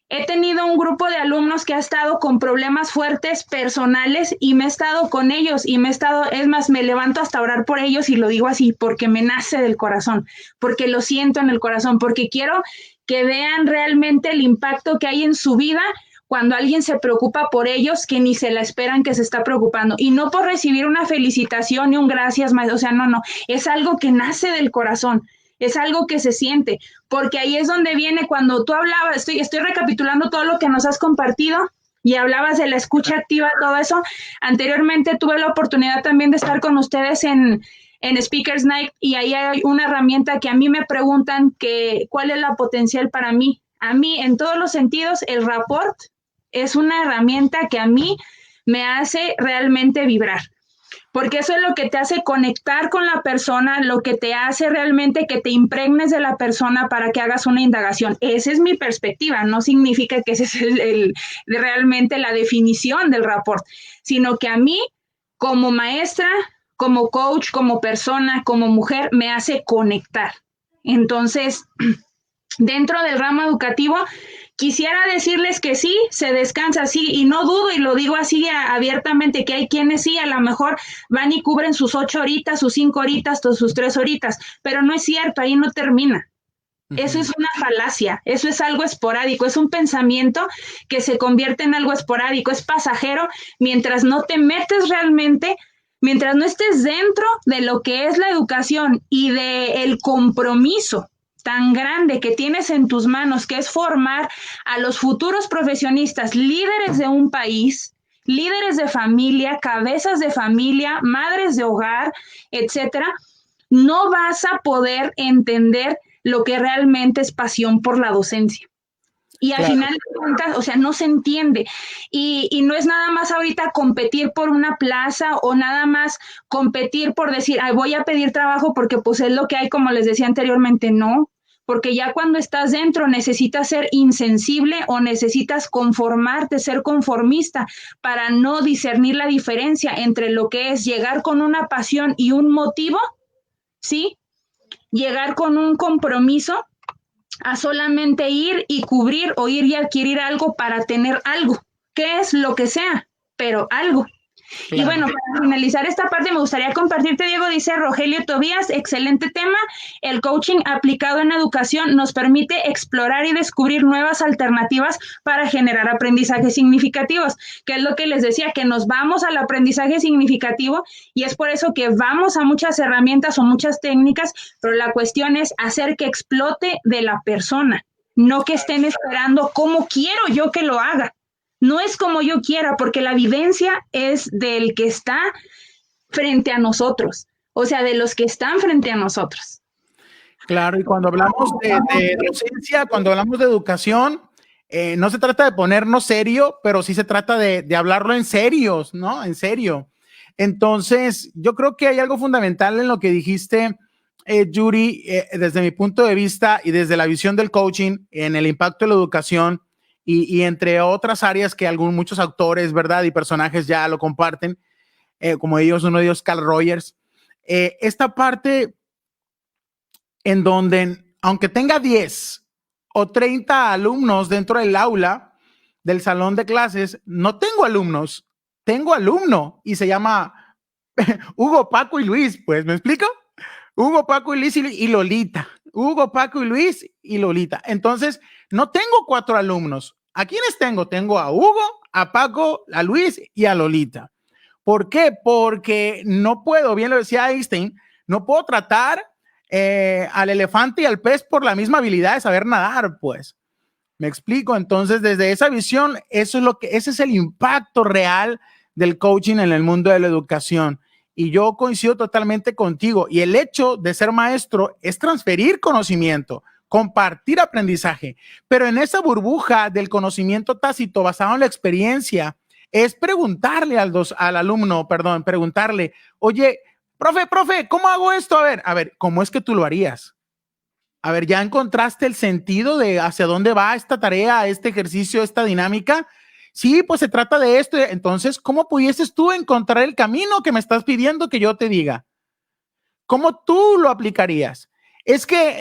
He tenido un grupo de alumnos que ha estado con problemas fuertes personales y me he estado con ellos es más, me levanto hasta orar por ellos, y lo digo así porque me nace del corazón, porque lo siento en el corazón, porque quiero que vean realmente el impacto que hay en su vida cuando alguien se preocupa por ellos, que ni se la esperan que se está preocupando, y no por recibir una felicitación ni un gracias, o sea, no, es algo que nace del corazón. Es algo que se siente, porque ahí es donde viene cuando tú hablabas, estoy recapitulando todo lo que nos has compartido, y hablabas de la escucha activa, todo eso. Anteriormente tuve la oportunidad también de estar con ustedes en Speakers Night, y ahí hay una herramienta que a mí me preguntan cuál es la potencial para mí. A mí, en todos los sentidos, el rapport es una herramienta que a mí me hace realmente vibrar, porque eso es lo que te hace conectar con la persona, lo que te hace realmente que te impregnes de la persona para que hagas una indagación. Esa es mi perspectiva, no significa que esa es realmente la definición del rapport, sino que a mí, como maestra, como coach, como persona, como mujer, me hace conectar. Entonces, dentro del ramo educativo, quisiera decirles que sí, se descansa así, y no dudo, y lo digo así abiertamente, que hay quienes sí, a lo mejor van y cubren sus 8 horitas, sus 5 horitas, sus 3 horitas, pero no es cierto, ahí no termina. Eso es una falacia, eso es algo esporádico, es un pensamiento que se convierte en algo esporádico, es pasajero mientras no te metes realmente, mientras no estés dentro de lo que es la educación y del compromiso tan grande que tienes en tus manos, que es formar a los futuros profesionistas, líderes de un país, líderes de familia, cabezas de familia, madres de hogar, etcétera, no vas a poder entender lo que realmente es pasión por la docencia. Y al final de cuentas, o sea, no se entiende. Y no es nada más ahorita competir por una plaza o nada más competir por decir, ay, voy a pedir trabajo porque pues es lo que hay, como les decía anteriormente. No, porque ya cuando estás dentro necesitas ser insensible o necesitas conformarte, ser conformista para no discernir la diferencia entre lo que es llegar con una pasión y un motivo, ¿sí? Llegar con un compromiso a solamente ir y cubrir o ir y adquirir algo para tener algo, que es lo que sea, pero algo. Claro. Y bueno, para finalizar esta parte me gustaría compartirte, Diego, dice Rogelio Tobías, excelente tema, el coaching aplicado en educación nos permite explorar y descubrir nuevas alternativas para generar aprendizajes significativos, que es lo que les decía, que nos vamos al aprendizaje significativo y es por eso que vamos a muchas herramientas o muchas técnicas, pero la cuestión es hacer que explote de la persona, no que estén esperando cómo quiero yo que lo haga. No es como yo quiera, porque la vivencia es del que está frente a nosotros, o sea, de los que están frente a nosotros. Claro, y cuando hablamos de docencia, cuando hablamos de educación, no se trata de ponernos serio, pero sí se trata de hablarlo en serios, ¿no? En serio. Entonces, yo creo que hay algo fundamental en lo que dijiste, Yuri, desde mi punto de vista y desde la visión del coaching en el impacto de la educación. Y entre otras áreas que muchos autores, ¿verdad? Y personajes ya lo comparten, como uno de ellos, Carl Rogers. Esta parte en donde, aunque tenga 10 o 30 alumnos dentro del aula, del salón de clases, no tengo alumnos, tengo alumno y se llama Hugo, Paco y Luis, pues, ¿me explico? Hugo, Paco y Luis y Lolita. Hugo, Paco y Luis y Lolita. Entonces, no tengo 4 alumnos. ¿A quiénes tengo? Tengo a Hugo, a Paco, a Luis y a Lolita. ¿Por qué? Porque no puedo, bien lo decía Einstein, no puedo tratar al elefante y al pez por la misma habilidad de saber nadar, pues. ¿Me explico? Entonces, desde esa visión, ese es el impacto real del coaching en el mundo de la educación. Y yo coincido totalmente contigo. Y el hecho de ser maestro es transferir conocimiento, compartir aprendizaje. Pero en esa burbuja del conocimiento tácito basado en la experiencia, es preguntarle al alumno, preguntarle, oye, profe, ¿cómo hago esto? A ver, ¿cómo es que tú lo harías? A ver, ¿ya encontraste el sentido de hacia dónde va esta tarea, este ejercicio, esta dinámica? Sí, pues se trata de esto. Entonces, ¿cómo pudieses tú encontrar el camino que me estás pidiendo que yo te diga? ¿Cómo tú lo aplicarías? Es que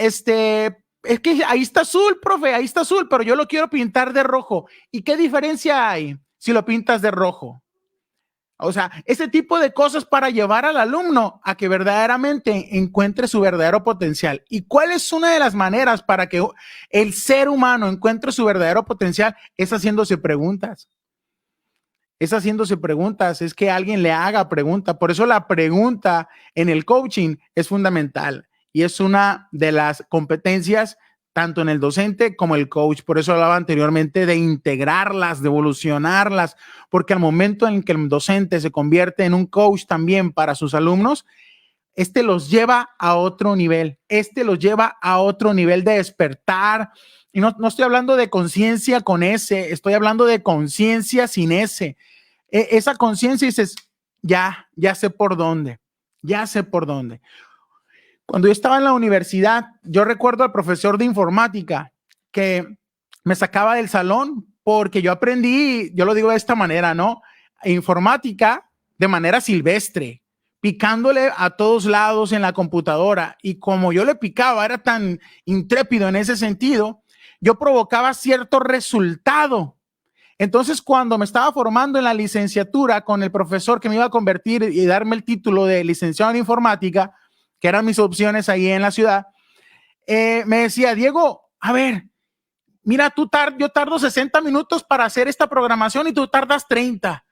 ahí está azul, profe, ahí está azul, pero yo lo quiero pintar de rojo. ¿Y qué diferencia hay si lo pintas de rojo? O sea, ese tipo de cosas para llevar al alumno a que verdaderamente encuentre su verdadero potencial. ¿Y cuál es una de las maneras para que el ser humano encuentre su verdadero potencial? Es haciéndose preguntas. Es que alguien le haga pregunta. Por eso la pregunta en el coaching es fundamental y es una de las competencias tanto en el docente como el coach. Por eso hablaba anteriormente de integrarlas, de evolucionarlas, porque al momento en que el docente se convierte en un coach también para sus alumnos, los lleva a otro nivel, los lleva a otro nivel de despertar. Y no estoy hablando de conciencia con S, estoy hablando de conciencia sin S. Esa conciencia dices, ya sé por dónde. Cuando yo estaba en la universidad, yo recuerdo al profesor de informática que me sacaba del salón porque yo aprendí, yo lo digo de esta manera, ¿no? Informática de manera silvestre, picándole a todos lados en la computadora. Y como yo le picaba, era tan intrépido en ese sentido, yo provocaba cierto resultado. Entonces, cuando me estaba formando en la licenciatura con el profesor que me iba a convertir y darme el título de licenciado en informática, que eran mis opciones ahí en la ciudad, me decía, Diego, a ver, mira, yo tardo 60 minutos para hacer esta programación y tú tardas 30.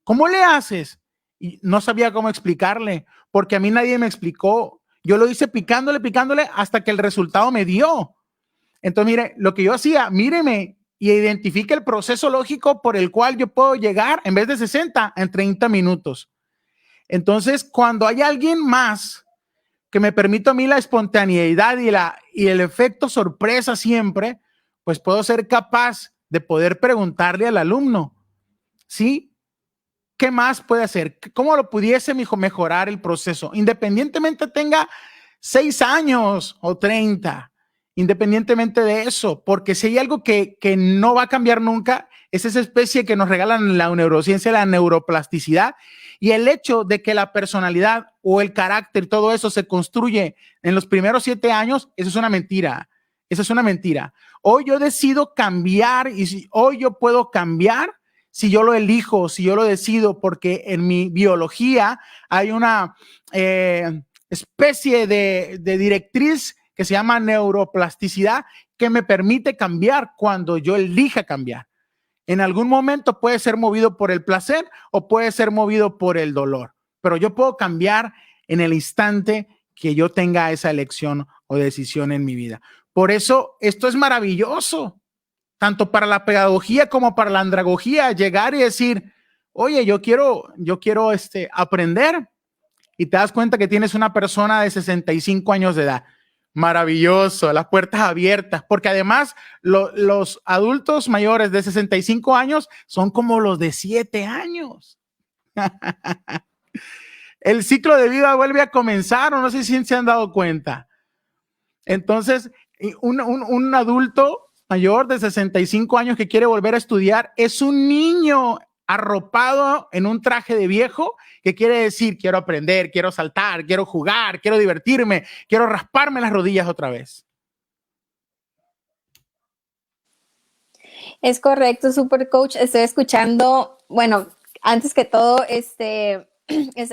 ¿Cómo le haces? Y no sabía cómo explicarle, porque a mí nadie me explicó. Yo lo hice picándole hasta que el resultado me dio. Entonces, mire, lo que yo hacía, míreme y identifique el proceso lógico por el cual yo puedo llegar en vez de 60 en 30 minutos. Entonces, cuando hay alguien más que me permita a mí la espontaneidad y el efecto sorpresa siempre, pues puedo ser capaz de poder preguntarle al alumno, ¿sí? ¿Qué más puede hacer? ¿Cómo lo pudiese mejorar el proceso? Independientemente tenga 6 años o 30, independientemente de eso, porque si hay algo que no va a cambiar nunca, es esa especie que nos regalan la neurociencia, la neuroplasticidad, y el hecho de que la personalidad o el carácter, todo eso se construye en los primeros 7 años, eso es una mentira. Eso es una mentira. Hoy yo decido cambiar y hoy yo puedo cambiar si yo lo elijo, si yo lo decido, porque en mi biología hay una especie de directriz que se llama neuroplasticidad que me permite cambiar cuando yo elija cambiar. En algún momento puede ser movido por el placer o puede ser movido por el dolor, pero yo puedo cambiar en el instante que yo tenga esa elección o decisión en mi vida. Por eso esto es maravilloso, tanto para la pedagogía como para la andragogía, llegar y decir, oye, yo quiero aprender, y te das cuenta que tienes una persona de 65 años de edad. Maravilloso, las puertas abiertas, porque además los adultos mayores de 65 años son como los de 7 años. El ciclo de vida vuelve a comenzar, o no sé si se han dado cuenta. Entonces, un adulto mayor de 65 años que quiere volver a estudiar es un niño arropado en un traje de viejo que quiere decir, quiero aprender, quiero saltar, quiero jugar, quiero divertirme, quiero rasparme las rodillas otra vez. Es correcto, Super Coach. Estoy escuchando, bueno, antes que todo, estoy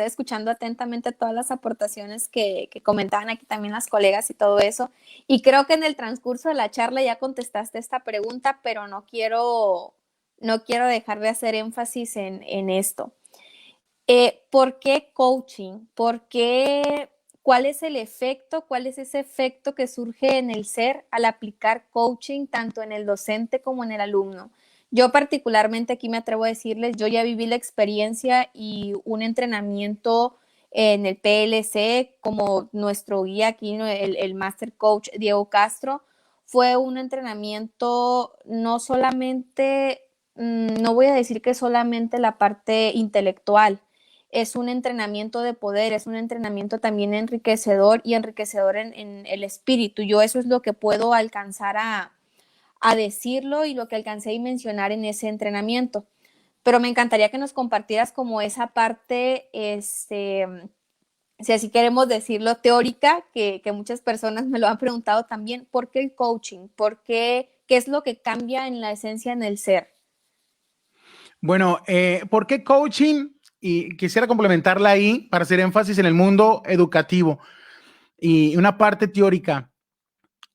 escuchando atentamente todas las aportaciones que comentaban aquí también las colegas y todo eso. Y creo que en el transcurso de la charla ya contestaste esta pregunta, pero no quiero dejar de hacer énfasis en esto. ¿Por qué coaching? ¿Cuál es el efecto? ¿Cuál es ese efecto que surge en el ser al aplicar coaching tanto en el docente como en el alumno? Yo particularmente aquí me atrevo a decirles, yo ya viví la experiencia y un entrenamiento en el PLC como nuestro guía aquí, el Master Coach Diego Castro, fue un entrenamiento no solamente, no voy a decir que solamente la parte intelectual, es un entrenamiento de poder, es un entrenamiento también enriquecedor y enriquecedor en el espíritu. Yo eso es lo que puedo alcanzar a decirlo y lo que alcancé a mencionar en ese entrenamiento. Pero me encantaría que nos compartieras como esa parte, si así queremos decirlo, teórica, que muchas personas me lo han preguntado también. ¿Por qué el coaching? ¿Qué es lo que cambia en la esencia en el ser? Bueno, ¿por qué coaching? Y quisiera complementarla ahí para hacer énfasis en el mundo educativo y una parte teórica.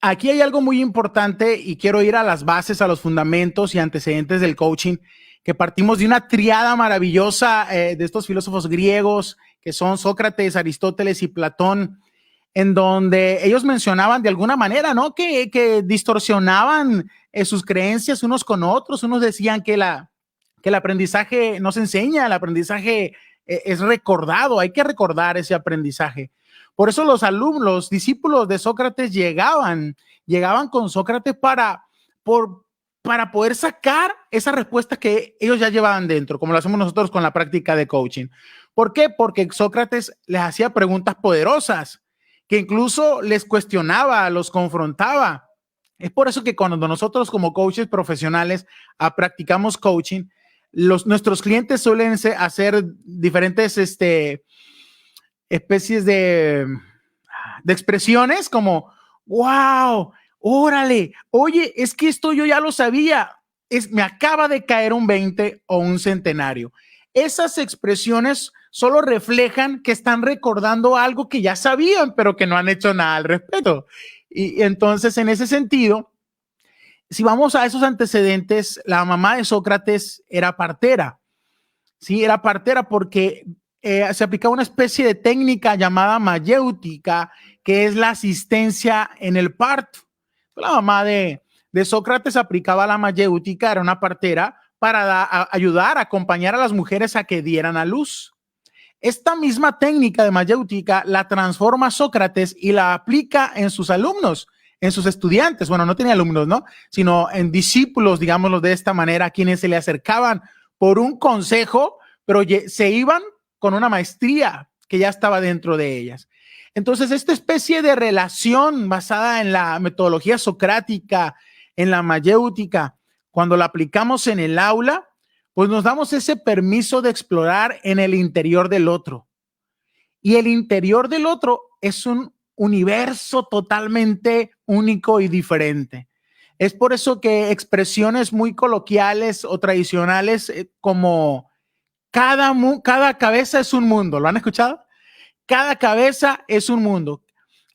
Aquí hay algo muy importante y quiero ir a las bases, a los fundamentos y antecedentes del coaching, que partimos de una triada maravillosa de estos filósofos griegos que son Sócrates, Aristóteles y Platón, en donde ellos mencionaban de alguna manera, ¿no? Que distorsionaban sus creencias unos con otros. Unos decían que el aprendizaje no se enseña, el aprendizaje es recordado, hay que recordar ese aprendizaje. Por eso los alumnos, los discípulos de Sócrates llegaban con Sócrates para poder sacar esa respuesta que ellos ya llevaban dentro, como lo hacemos nosotros con la práctica de coaching. ¿Por qué? Porque Sócrates les hacía preguntas poderosas, que incluso les cuestionaba, los confrontaba. Es por eso que cuando nosotros como coaches profesionales practicamos coaching, nuestros clientes suelen hacer diferentes especies de expresiones como, wow, órale, oye, es que esto yo ya lo sabía, me acaba de caer un 20 o un centenario. Esas expresiones solo reflejan que están recordando algo que ya sabían, pero que no han hecho nada al respecto. Y entonces, en ese sentido, si vamos a esos antecedentes, la mamá de Sócrates era partera. Sí, era partera porque se aplicaba una especie de técnica llamada mayéutica, que es la asistencia en el parto. La mamá de Sócrates aplicaba la mayéutica, era una partera, para ayudar, acompañar a las mujeres a que dieran a luz. Esta misma técnica de mayéutica la transforma Sócrates y la aplica en sus alumnos, en sus estudiantes. Bueno, no tenía alumnos, ¿no? Sino en discípulos, digámoslo de esta manera, a quienes se le acercaban por un consejo, pero se iban con una maestría que ya estaba dentro de ellas. Entonces, esta especie de relación basada en la metodología socrática, en la mayéutica, cuando la aplicamos en el aula, pues nos damos ese permiso de explorar en el interior del otro. Y el interior del otro es un universo totalmente único y diferente. Es por eso que expresiones muy coloquiales o tradicionales como cada cabeza es un mundo, ¿lo han escuchado? Cada cabeza es un mundo.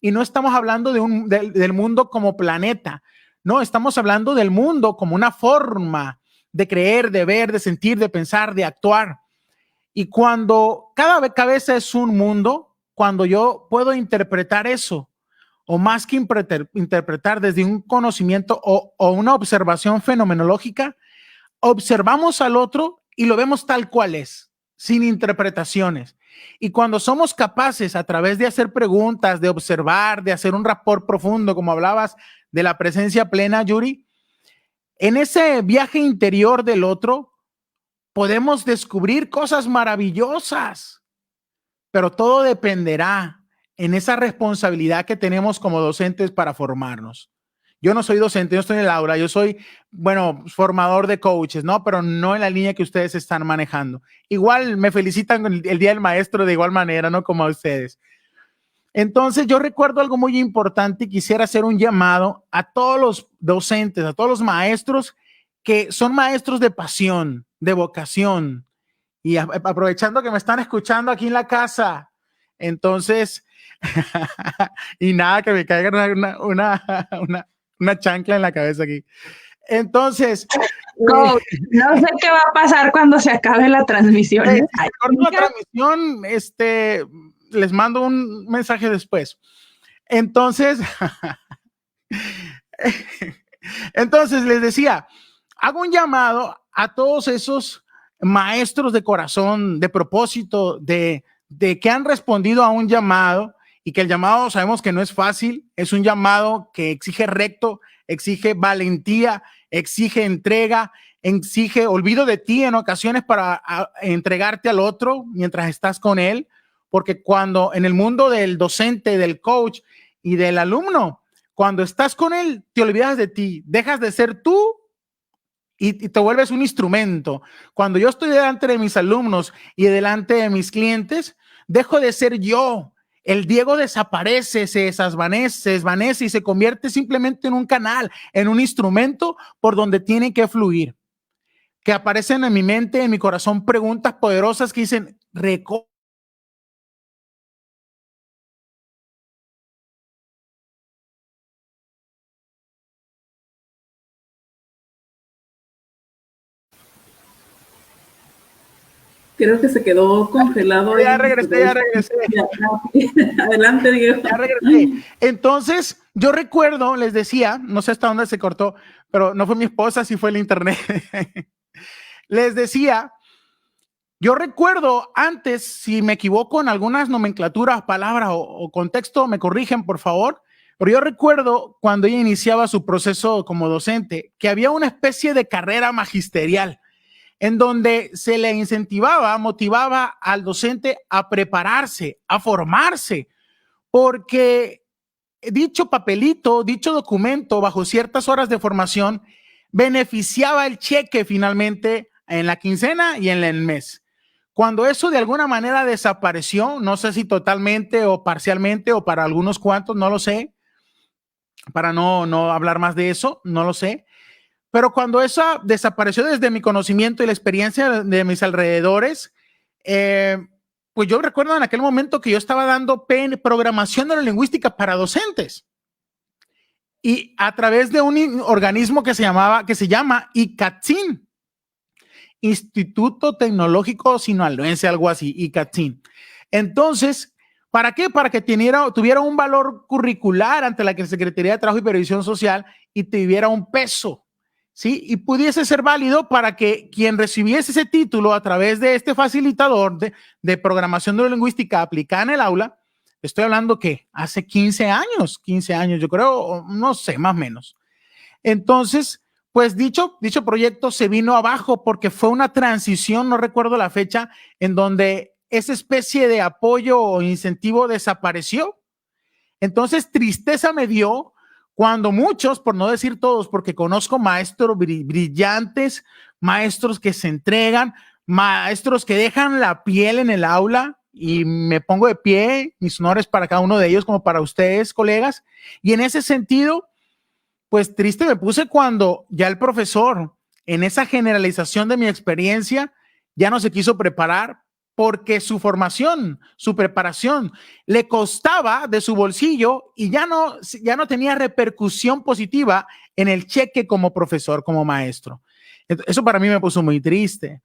Y no estamos hablando del mundo como planeta, no, estamos hablando del mundo como una forma de creer, de ver, de sentir, de pensar, de actuar. Y cuando cada cabeza es un mundo, cuando yo puedo interpretar eso, o más que interpretar desde un conocimiento o una observación fenomenológica, observamos al otro y lo vemos tal cual es, sin interpretaciones. Y cuando somos capaces, a través de hacer preguntas, de observar, de hacer un rapport profundo, como hablabas de la presencia plena, Yuri, en ese viaje interior del otro, podemos descubrir cosas maravillosas, pero todo dependerá en esa responsabilidad que tenemos como docentes para formarnos. Yo no soy docente, yo estoy en el aula, yo soy, bueno, formador de coaches, ¿no? Pero no en la línea que ustedes están manejando. Igual me felicitan el Día del Maestro de igual manera, ¿no? Como a ustedes. Entonces yo recuerdo algo muy importante y quisiera hacer un llamado a todos los docentes, a todos los maestros que son maestros de pasión, de vocación, y aprovechando que me están escuchando aquí en la casa, entonces, y nada, que me caiga una chancla en la cabeza aquí. Entonces, no sé qué va a pasar cuando se acabe la transmisión. La transmisión, les mando un mensaje después. Entonces, entonces les decía, hago un llamado a todos esos maestros de corazón, de propósito, de que han respondido a un llamado, y que el llamado sabemos que no es fácil, es un llamado que exige recto, exige valentía, exige entrega, exige olvido de ti en ocasiones para entregarte al otro mientras estás con él, porque cuando en el mundo del docente, del coach y del alumno, cuando estás con él, te olvidas de ti, dejas de ser tú y te vuelves un instrumento. Cuando yo estoy delante de mis alumnos y delante de mis clientes, dejo de ser yo. El Diego desaparece, se desvanece y se convierte simplemente en un canal, en un instrumento por donde tiene que fluir. Que aparecen en mi mente, en mi corazón, preguntas poderosas que dicen, Creo que se quedó congelado. Ya regresé. Adelante, Diego. Ya regresé. Entonces, yo recuerdo, les decía, no sé hasta dónde se cortó, pero no fue mi esposa, sí fue el internet. Les decía, yo recuerdo antes, si me equivoco en algunas nomenclaturas, palabras o contexto, me corrigen, por favor. Pero yo recuerdo cuando ella iniciaba su proceso como docente, que había una especie de carrera magisterial en donde se le incentivaba, motivaba al docente a prepararse, a formarse, porque dicho papelito, dicho documento, bajo ciertas horas de formación, beneficiaba el cheque finalmente en la quincena y en el mes. Cuando eso de alguna manera desapareció, no sé si totalmente o parcialmente o para algunos cuantos, no lo sé, para no hablar más de eso, no lo sé. Pero cuando eso desapareció desde mi conocimiento y la experiencia de mis alrededores, pues yo recuerdo en aquel momento que yo estaba dando programación neurolingüística para docentes. y a través de un organismo que se llama ICATSIN, Instituto Tecnológico Sinaloense, algo así, ICATSIN. Entonces, ¿para qué? Para que tuviera un valor curricular ante la Secretaría de Trabajo y Previsión Social y tuviera un peso, ¿sí? Y pudiese ser válido para que quien recibiese ese título a través de este facilitador de programación neurolingüística aplicada en el aula, estoy hablando que hace 15 años, yo creo, no sé, más o menos. Entonces, pues dicho proyecto se vino abajo porque fue una transición, no recuerdo la fecha, en donde esa especie de apoyo o incentivo desapareció. Entonces, tristeza me dio cuando muchos, por no decir todos, porque conozco maestros brillantes, maestros que se entregan, maestros que dejan la piel en el aula, y me pongo de pie, mis honores para cada uno de ellos como para ustedes, colegas. Y en ese sentido, pues triste me puse cuando ya el profesor, en esa generalización de mi experiencia, ya no se quiso preparar porque su formación, su preparación le costaba de su bolsillo y ya no tenía repercusión positiva en el cheque como profesor, como maestro. Eso para mí me puso muy triste,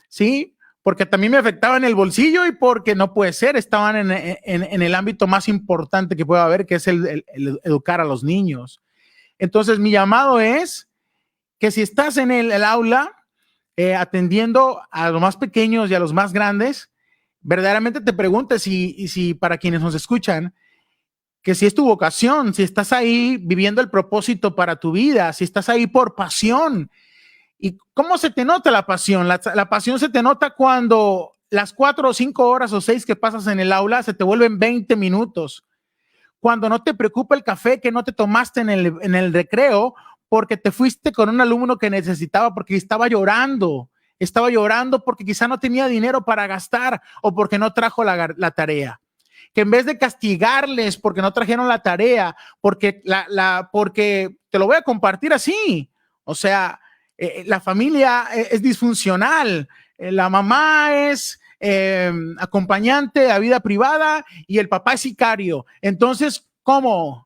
¿sí? Porque también me afectaba en el bolsillo y porque no puede ser, estaban en el ámbito más importante que puede haber, que es el educar a los niños. Entonces, mi llamado es que si estás en el aula atendiendo a los más pequeños y a los más grandes, verdaderamente te preguntes si para quienes nos escuchan, que si es tu vocación, si estás ahí viviendo el propósito para tu vida, si estás ahí por pasión. ¿Y cómo se te nota la pasión? La pasión se te nota cuando las 4 o 5 horas o 6 que pasas en el aula se te vuelven 20 minutos. Cuando no te preocupa el café que no te tomaste en el recreo porque te fuiste con un alumno que necesitaba, porque estaba llorando porque quizá no tenía dinero para gastar o porque no trajo la tarea. Que en vez de castigarles porque no trajeron la tarea, porque te lo voy a compartir así, o sea, la familia es disfuncional, la mamá es acompañante a vida privada y el papá es sicario. Entonces, ¿cómo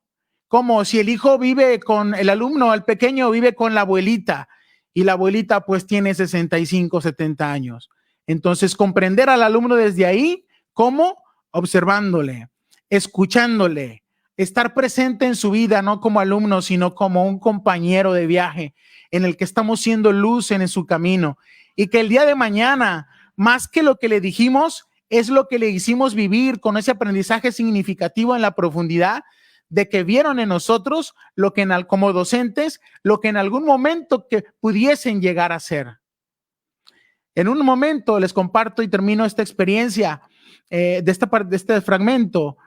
si el hijo vive con el alumno, el pequeño vive con la abuelita y la abuelita pues tiene 65, 70 años? Entonces, comprender al alumno desde ahí, ¿cómo? Observándole, escuchándole, estar presente en su vida, no como alumno, sino como un compañero de viaje en el que estamos siendo luz en su camino, y que el día de mañana, más que lo que le dijimos, es lo que le hicimos vivir con ese aprendizaje significativo en la profundidad de que vieron en nosotros lo que como docentes, lo que en algún momento que pudiesen llegar a ser. En un momento les comparto y termino esta experiencia de este fragmento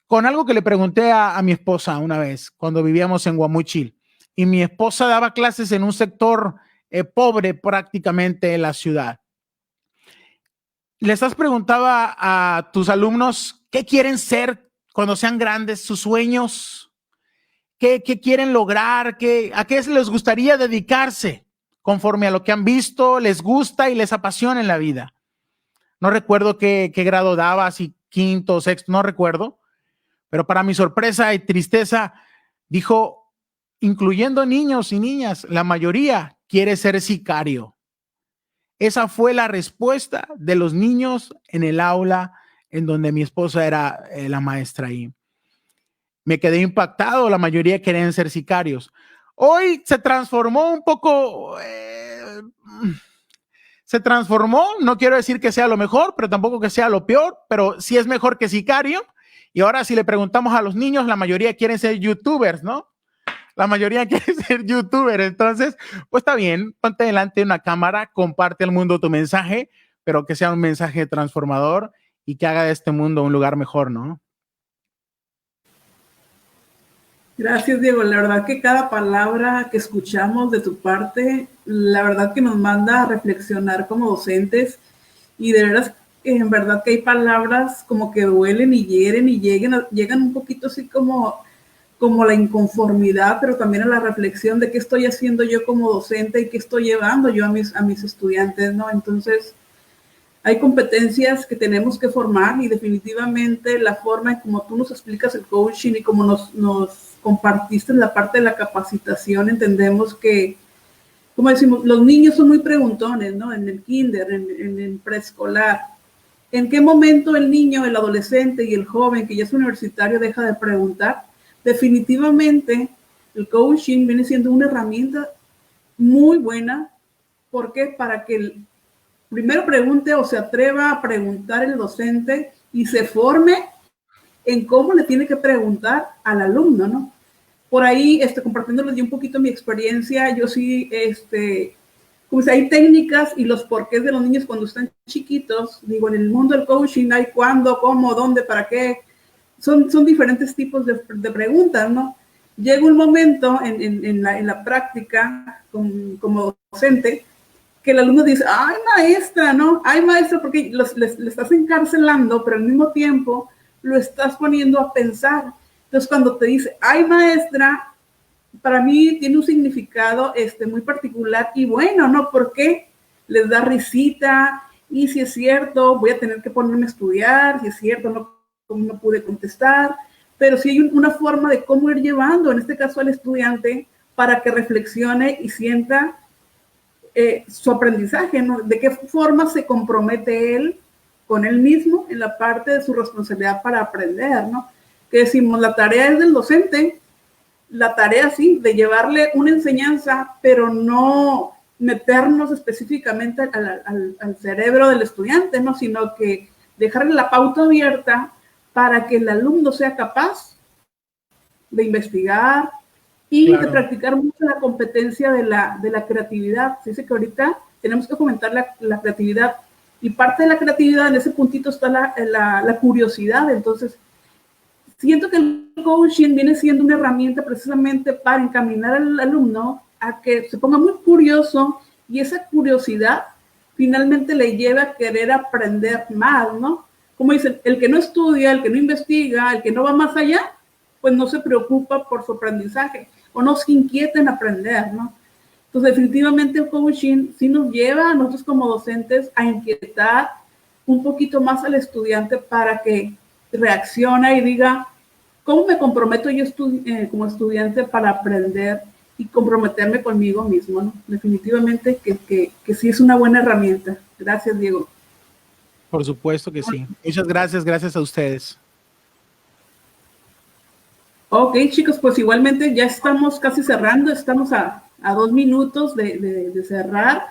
con algo que le pregunté a mi esposa una vez cuando vivíamos en Guamuchil, y mi esposa daba clases en un sector pobre prácticamente en la ciudad. ¿Les has preguntado a tus alumnos qué quieren ser cuando sean grandes, sus sueños? ¿Qué quieren lograr? ¿A qué les gustaría dedicarse conforme a lo que han visto, les gusta y les apasiona en la vida? No recuerdo qué grado daba, si quinto o sexto, no recuerdo, pero para mi sorpresa y tristeza dijo, incluyendo niños y niñas, la mayoría quiere ser sicario. Esa fue la respuesta de los niños en el aula en donde mi esposa era la maestra ahí. Me quedé impactado, la mayoría querían ser sicarios. Hoy se transformó un poco, no quiero decir que sea lo mejor, pero tampoco que sea lo peor, pero sí es mejor que sicario. Y ahora si le preguntamos a los niños, la mayoría quieren ser youtubers, ¿no? La mayoría quiere ser youtuber. Entonces, pues está bien, ponte delante de una cámara, comparte al mundo tu mensaje, pero que sea un mensaje transformador y que haga de este mundo un lugar mejor, ¿no? Gracias, Diego. La verdad que cada palabra que escuchamos de tu parte, la verdad que nos manda a reflexionar como docentes, y de veras, en verdad que hay palabras como que duelen y hieren y llegan un poquito así como la inconformidad, pero también a la reflexión de qué estoy haciendo yo como docente y qué estoy llevando yo a mis estudiantes, ¿no? Entonces, hay competencias que tenemos que formar y definitivamente la forma en como tú nos explicas el coaching y como nos compartiste en la parte de la capacitación, entendemos que, como decimos, los niños son muy preguntones, ¿no? En el kinder, en el preescolar. ¿En qué momento el niño, el adolescente y el joven que ya es universitario deja de preguntar? Definitivamente el coaching viene siendo una herramienta muy buena. ¿Por qué? Para que primero pregunte o se atreva a preguntar el docente y se forme en cómo le tiene que preguntar al alumno, ¿no? Por ahí, compartiéndoles yo un poquito mi experiencia, yo sí, pues hay técnicas y los porqués de los niños cuando están chiquitos. Digo, en el mundo del coaching hay cuándo, cómo, dónde, para qué. Son diferentes tipos de preguntas, ¿no? Llega un momento en la práctica como docente que el alumno dice, ay, maestra, ¿no? Ay, maestra, porque le estás encarcelando, pero al mismo tiempo lo estás poniendo a pensar. Entonces, cuando te dice, ay, maestra, para mí tiene un significado muy particular y bueno, ¿no? Porque les da risita y si es cierto, voy a tener que ponerme a estudiar, si es cierto, no pude contestar, pero sí hay una forma de cómo ir llevando, en este caso al estudiante, para que reflexione y sienta su aprendizaje, ¿no? De qué forma se compromete él con él mismo en la parte de su responsabilidad para aprender, ¿no? Que decimos, la tarea es del docente, la tarea sí, de llevarle una enseñanza, pero no meternos específicamente al cerebro del estudiante, ¿no? Sino que dejarle la pauta abierta para que el alumno sea capaz de investigar y claro, de practicar mucho la competencia de la creatividad. Se dice que ahorita tenemos que fomentar la creatividad y parte de la creatividad en ese puntito está la curiosidad. Entonces, siento que el coaching viene siendo una herramienta precisamente para encaminar al alumno a que se ponga muy curioso y esa curiosidad finalmente le lleva a querer aprender más, ¿no? Como dicen, el que no estudia, el que no investiga, el que no va más allá, pues no se preocupa por su aprendizaje o no se inquieta en aprender, ¿no? Entonces, definitivamente el coaching sí nos lleva a nosotros como docentes a inquietar un poquito más al estudiante para que reaccione y diga, ¿cómo me comprometo yo como estudiante para aprender y comprometerme conmigo mismo, ¿no? Definitivamente que sí es una buena herramienta. Gracias, Diego. Por supuesto que sí. Muchas gracias a ustedes. Ok, chicos, pues igualmente ya estamos casi cerrando, estamos a 2 minutos de cerrar.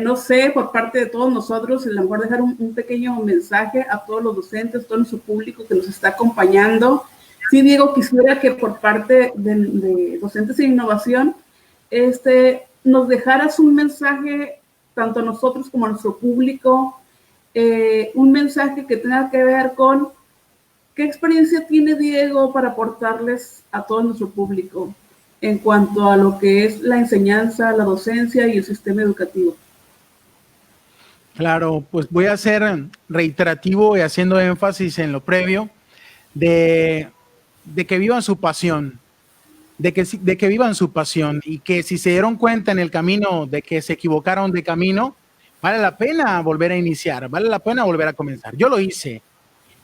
No sé, por parte de todos nosotros, a lo mejor dejar un pequeño mensaje a todos los docentes, todo nuestro público que nos está acompañando. Sí, Diego, quisiera que por parte de Docentes en Innovación, nos dejaras un mensaje, tanto a nosotros como a nuestro público, un mensaje que tenga que ver con qué experiencia tiene Diego para aportarles a todo nuestro público en cuanto a lo que es la enseñanza, la docencia y el sistema educativo. Claro, pues voy a ser reiterativo y haciendo énfasis en lo previo de que vivan su pasión, de que vivan su pasión y que si se dieron cuenta en el camino de que se equivocaron de camino, vale la pena volver a iniciar, vale la pena volver a comenzar. Yo lo hice.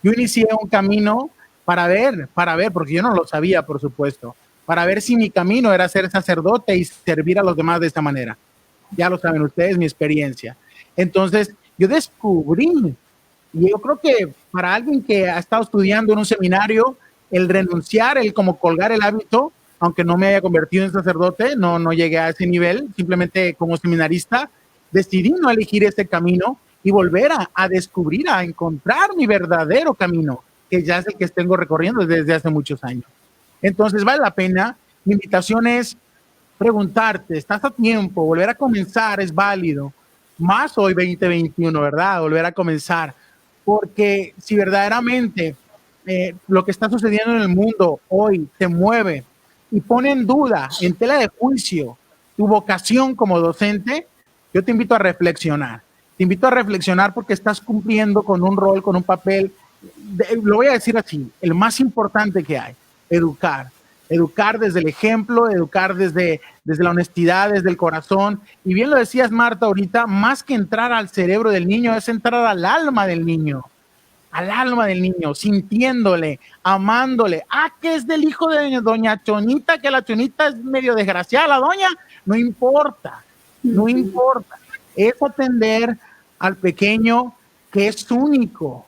Yo inicié un camino para ver, porque yo no lo sabía, por supuesto, para ver si mi camino era ser sacerdote y servir a los demás de esta manera. Ya lo saben ustedes, mi experiencia. Entonces, yo descubrí, y yo creo que para alguien que ha estado estudiando en un seminario, el renunciar, el como colgar el hábito, aunque no me haya convertido en sacerdote, no llegué a ese nivel, simplemente como seminarista, decidí no elegir ese camino y volver a descubrir, a encontrar mi verdadero camino, que ya es el que tengo recorriendo desde hace muchos años. Entonces, vale la pena. Mi invitación es preguntarte, ¿estás a tiempo? Volver a comenzar es válido. Más hoy 2021, ¿verdad? Volver a comenzar. Porque si verdaderamente lo que está sucediendo en el mundo hoy te mueve y pone en duda, en tela de juicio, tu vocación como docente, yo te invito a reflexionar. Te invito a reflexionar porque estás cumpliendo con un rol, con un papel, lo voy a decir así, el más importante que hay, educar. Educar desde el ejemplo, educar desde la honestidad, desde el corazón. Y bien lo decías, Marta, ahorita, más que entrar al cerebro del niño, es entrar al alma del niño, sintiéndole, amándole. Ah, que es del hijo de doña Chonita, que la Chonita es medio desgraciada, la doña, no importa. Es atender al pequeño que es único,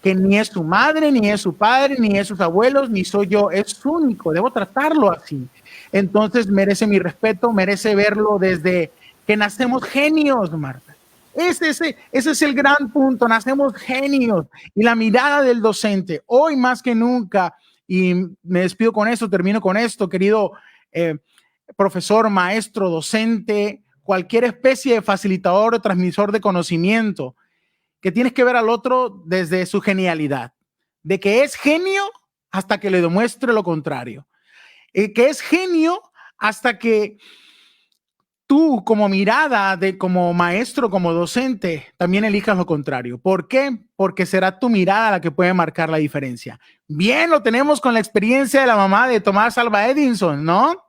que ni es su madre, ni es su padre, ni es sus abuelos, ni soy yo, es único, debo tratarlo así. Entonces merece mi respeto, merece verlo desde que nacemos genios, Marta. Ese es el gran punto, nacemos genios. Y la mirada del docente, hoy más que nunca, y me despido con esto, termino con esto, querido profesor, maestro, docente, cualquier especie de facilitador o transmisor de conocimiento, que tienes que ver al otro desde su genialidad, de que es genio hasta que le demuestre lo contrario, que es genio hasta que tú como mirada, como maestro, como docente, también elijas lo contrario. ¿Por qué? Porque será tu mirada la que puede marcar la diferencia. Bien, lo tenemos con la experiencia de la mamá de Tomás Alva Edison, ¿no?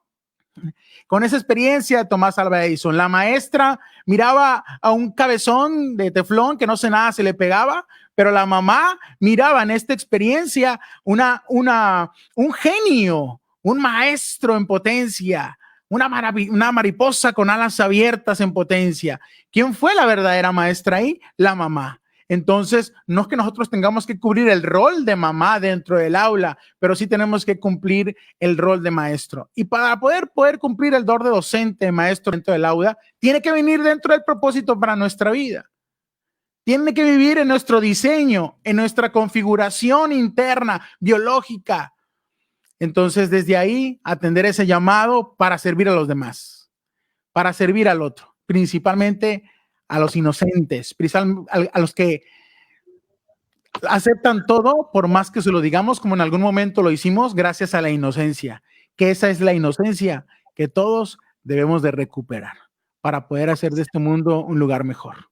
Con esa experiencia de Tomás Alva Edison, la maestra miraba a un cabezón de teflón que no sé nada se le pegaba, pero la mamá miraba en esta experiencia un genio, un maestro en potencia, una mariposa con alas abiertas en potencia. ¿Quién fue la verdadera maestra ahí? La mamá. Entonces, no es que nosotros tengamos que cubrir el rol de mamá dentro del aula, pero sí tenemos que cumplir el rol de maestro. Y para poder cumplir el rol de docente, maestro dentro del aula, tiene que venir dentro del propósito para nuestra vida. Tiene que vivir en nuestro diseño, en nuestra configuración interna, biológica. Entonces, desde ahí, atender ese llamado para servir a los demás, para servir al otro, principalmente a los inocentes, a los que aceptan todo, por más que se lo digamos, como en algún momento lo hicimos, gracias a la inocencia, que esa es la inocencia que todos debemos de recuperar para poder hacer de este mundo un lugar mejor.